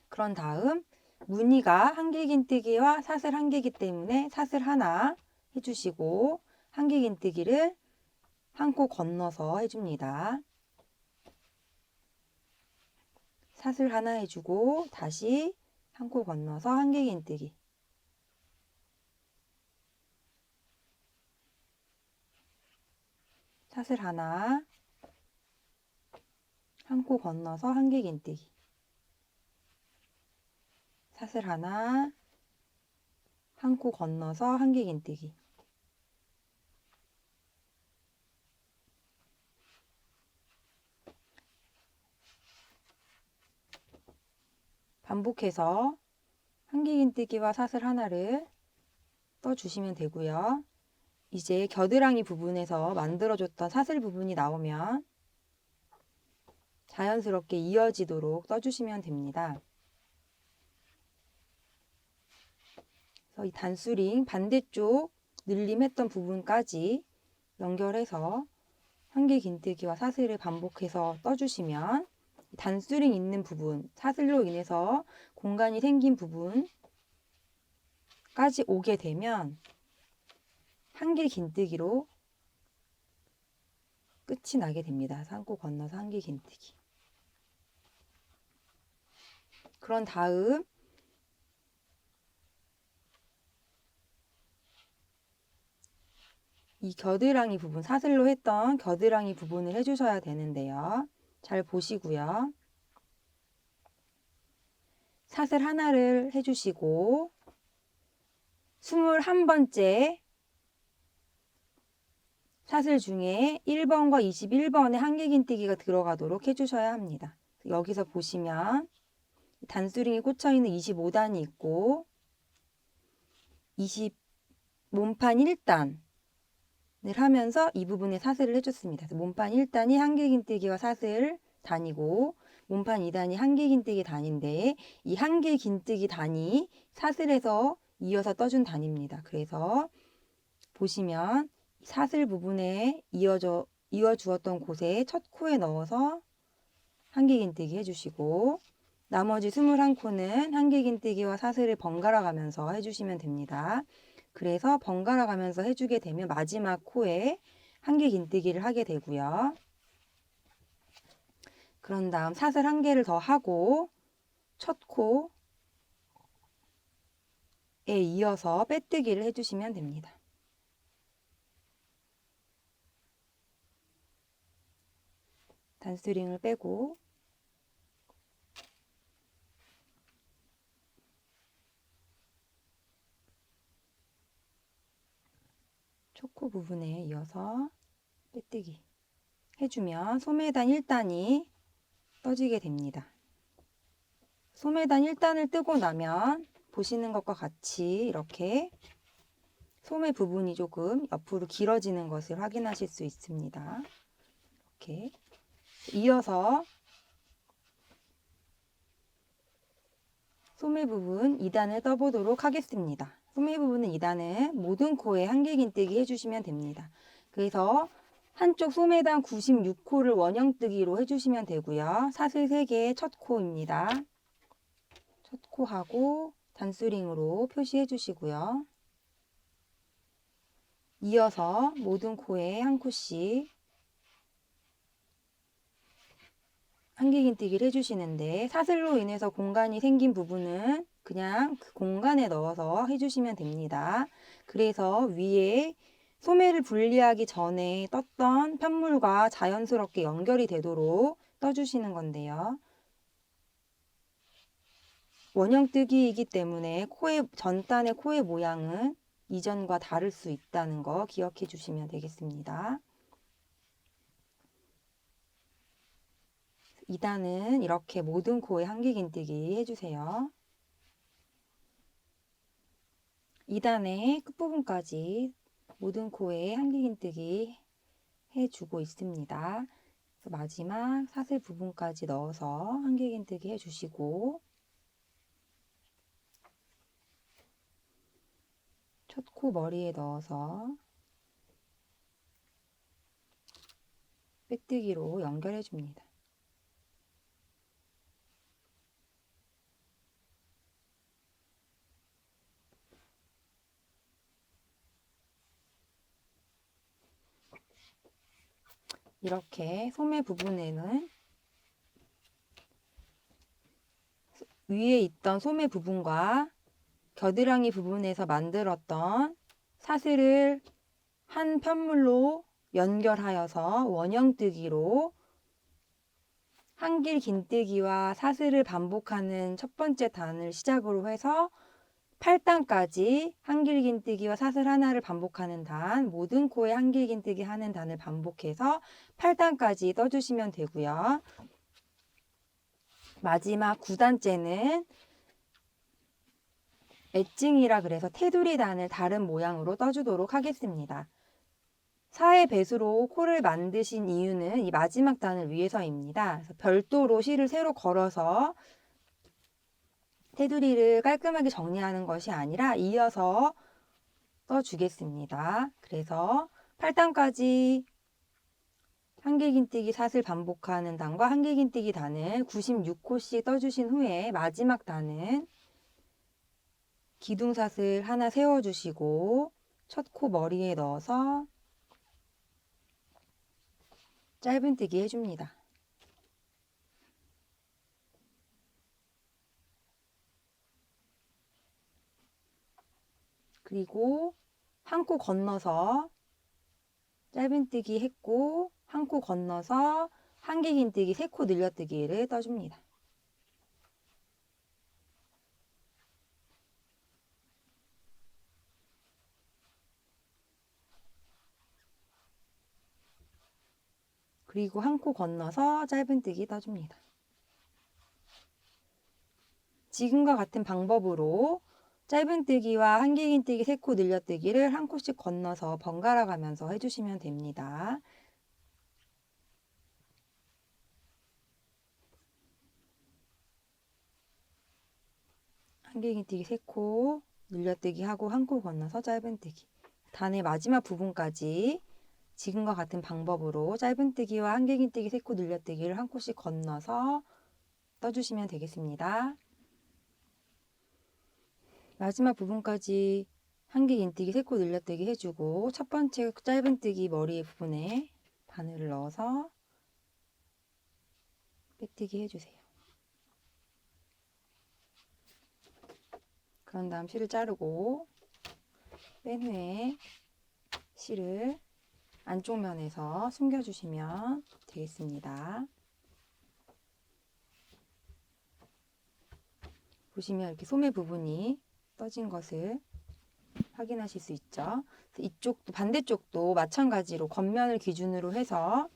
그런 다음 무늬가 한길긴뜨기와 사슬 1개이기 때문에 사슬 하나 해주시고, 한길긴뜨기를 한 코 건너서 해줍니다. 사슬 하나 해주고 다시 한 코 건너서 한길긴뜨기, 사슬 하나, 한 코 건너서 한길긴뜨기, 사슬 하나, 한 코 건너서 한길긴뜨기, 반복해서 한길긴뜨기와 사슬 하나를 떠주시면 되고요. 이제 겨드랑이 부분에서 만들어줬던 사슬 부분이 나오면 자연스럽게 이어지도록 떠주시면 됩니다. 그래서 이 단수링 반대쪽 늘림했던 부분까지 연결해서 한길긴뜨기와 사슬을 반복해서 떠주시면 단수링 있는 부분, 사슬로 인해서 공간이 생긴 부분까지 오게 되면 한길긴뜨기로 끝이 나게 됩니다. 상코 건너서 한길긴뜨기. 그런 다음 이 겨드랑이 부분, 사슬로 했던 겨드랑이 부분을 해주셔야 되는데요. 잘 보시고요. 사슬 하나를 해주시고 21번째 사슬 중에 1번과 21번에 한길긴뜨기가 들어가도록 해주셔야 합니다. 여기서 보시면 단수링이 꽂혀있는 25단이 있고 몸판 1단을 하면서 이 부분에 사슬을 해줬습니다. 몸판 1단이 한길긴뜨기와 사슬 단이고 몸판 2단이 한길긴뜨기 단인데 이 한길긴뜨기 단이 사슬에서 이어서 떠준 단입니다. 그래서 보시면 사슬 부분에 이어주었던 곳에 첫 코에 넣어서 한길긴뜨기 해주시고 나머지 21코는 한길긴뜨기와 사슬을 번갈아 가면서 해주시면 됩니다. 그래서 번갈아 가면서 해주게 되면 마지막 코에 한길긴뜨기를 하게 되고요. 그런 다음 사슬 1개를 더 하고 첫 코에 이어서 빼뜨기를 해주시면 됩니다. 단스링을 빼고 초코 부분에 이어서 빼뜨기 해주면 소매단 1단이 떠지게 됩니다. 소매단 1단을 뜨고 나면 보시는 것과 같이 이렇게 소매 부분이 조금 옆으로 길어지는 것을 확인하실 수 있습니다. 이렇게 이어서 소매 부분 2단을 떠보도록 하겠습니다. 소매 부분은 2단은 모든 코에 한길긴뜨기 해주시면 됩니다. 그래서 한쪽 소매단 96코를 원형뜨기로 해주시면 되고요. 사슬 3개의 첫 코입니다. 첫 코하고 단수링으로 표시해 주시고요. 이어서 모든 코에 한 코씩 한길긴뜨기를 해주시는데 사슬로 인해서 공간이 생긴 부분은 그냥 그 공간에 넣어서 해주시면 됩니다. 그래서 위에 소매를 분리하기 전에 떴던 편물과 자연스럽게 연결이 되도록 떠주시는 건데요. 원형뜨기이기 때문에 전단의 코의 모양은 이전과 다를 수 있다는 거 기억해 주시면 되겠습니다. 2단은 이렇게 모든 코에 한길긴뜨기 해주세요. 2단의 끝부분까지 모든 코에 한길긴뜨기 해주고 있습니다. 마지막 사슬 부분까지 넣어서 한길긴뜨기 해주시고 첫 코 머리에 넣어서 빼뜨기로 연결해 줍니다. 이렇게 소매 부분에는 위에 있던 소매 부분과 겨드랑이 부분에서 만들었던 사슬을 한 편물로 연결하여서 원형뜨기로 한길긴뜨기와 사슬을 반복하는 첫 번째 단을 시작으로 해서 8단까지 한길긴뜨기와 사슬 하나를 반복하는 단, 모든 코에 한길긴뜨기 하는 단을 반복해서 8단까지 떠주시면 되고요. 마지막 9단째는 엣징이라 그래서 테두리 단을 다른 모양으로 떠주도록 하겠습니다. 4의 배수로 코를 만드신 이유는 이 마지막 단을 위해서입니다. 그래서 별도로 실을 새로 걸어서 테두리를 깔끔하게 정리하는 것이 아니라 이어서 떠주겠습니다. 그래서 8단까지 한길긴뜨기 사슬 반복하는 단과 한길긴뜨기 단을 96코씩 떠주신 후에 마지막 단은 기둥사슬 하나 세워주시고 첫 코 머리에 넣어서 짧은뜨기 해줍니다. 그리고 한 코 건너서 짧은뜨기 했고 한 코 건너서 한길 긴뜨기 3코 늘려뜨기를 떠줍니다. 그리고 한 코 건너서 짧은뜨기 떠줍니다. 지금과 같은 방법으로 짧은뜨기와 한길긴뜨기 3코 늘려뜨기를 한 코씩 건너서 번갈아 가면서 해주시면 됩니다. 한길긴뜨기 3코 늘려뜨기 하고 한 코 건너서 짧은뜨기. 단의 마지막 부분까지 지금과 같은 방법으로 짧은뜨기와 한길긴뜨기 3코 늘려뜨기를 한 코씩 건너서 떠주시면 되겠습니다. 마지막 부분까지 한길긴뜨기 3코 늘려뜨기 해주고 첫 번째 짧은뜨기 머리 부분에 바늘을 넣어서 빼뜨기 해주세요. 그런 다음 실을 자르고 뺀 후에 실을 안쪽 면에서 숨겨주시면 되겠습니다. 보시면 이렇게 소매 부분이 떠진 것을 확인하실 수 있죠. 이쪽도 반대쪽도 마찬가지로 겉면을 기준으로 해서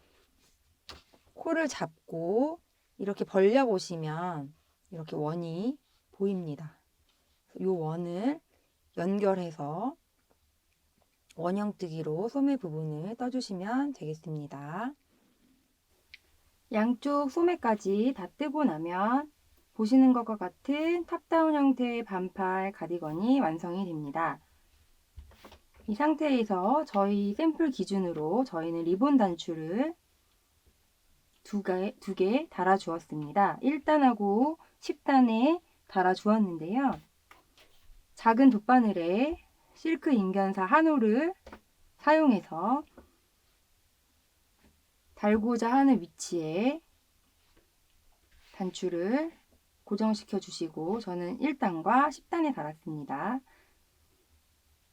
코를 잡고 이렇게 벌려 보시면 이렇게 원이 보입니다. 이 원을 연결해서 원형뜨기로 소매 부분을 떠주시면 되겠습니다. 양쪽 소매까지 다 뜨고 나면 보시는 것과 같은 탑다운 형태의 반팔 가디건이 완성이 됩니다. 이 상태에서 저희 샘플 기준으로 저희는 리본 단추를 두 개 달아 주었습니다. 1단하고 10단에 달아 주었는데요. 작은 돗바늘에 실크 인견사 한 호를 사용해서 달고자 하는 위치에 단추를 고정시켜 주시고 저는 1단과 10단에 달았습니다.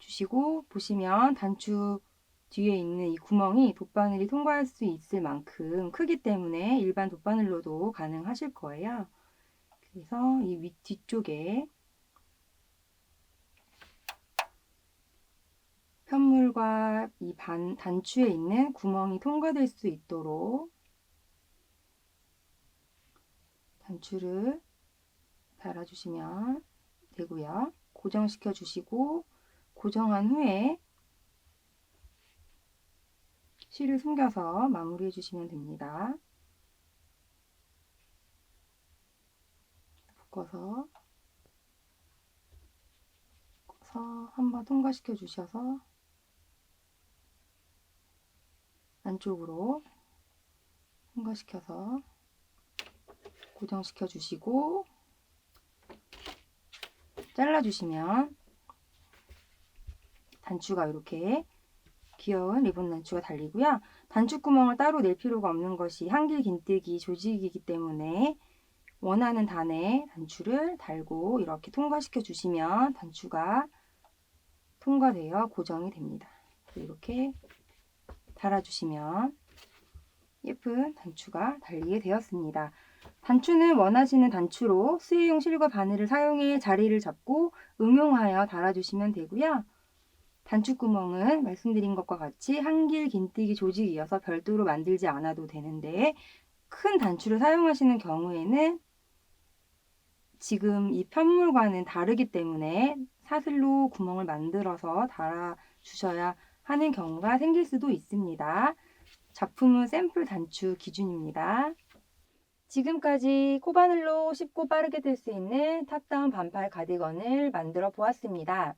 주시고 보시면 단추 뒤에 있는 이 구멍이 돗바늘이 통과할 수 있을 만큼 크기 때문에 일반 돗바늘로도 가능하실 거예요. 그래서 이 뒤쪽에 편물과 이 단추에 있는 구멍이 통과될 수 있도록 단추를 달아주시면 되고요. 고정시켜 주시고 고정한 후에 실을 숨겨서 마무리해 주시면 됩니다. 묶어서 한번 통과시켜 주셔서 안쪽으로 통과시켜서 고정시켜 주시고 잘라 주시면 단추가 이렇게 귀여운 리본 단추가 달리고요. 단추 구멍을 따로 낼 필요가 없는 것이 한길 긴뜨기 조직이기 때문에 원하는 단에 단추를 달고 이렇게 통과시켜 주시면 단추가 통과되어 고정이 됩니다. 이렇게 달아주시면 예쁜 단추가 달리게 되었습니다. 단추는 원하시는 단추로 수의용 실과 바늘을 사용해 자리를 잡고 응용하여 달아주시면 되고요. 단추 구멍은 말씀드린 것과 같이 한길 긴뜨기 조직이어서 별도로 만들지 않아도 되는데 큰 단추를 사용하시는 경우에는 지금 이 편물과는 다르기 때문에 사슬로 구멍을 만들어서 달아주셔야 하는 경우가 생길 수도 있습니다. 작품은 샘플 단추 기준입니다. 지금까지 코바늘로 쉽고 빠르게 뜰 수 있는 탑다운 반팔 가디건을 만들어 보았습니다.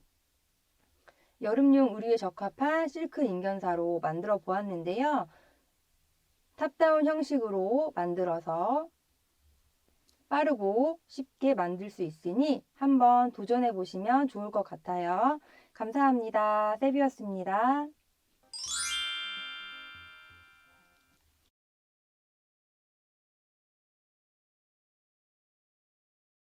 여름용 의류에 적합한 실크 인견사로 만들어 보았는데요. 탑다운 형식으로 만들어서 빠르고 쉽게 만들 수 있으니 한번 도전해 보시면 좋을 것 같아요. 감사합니다. 세비였습니다.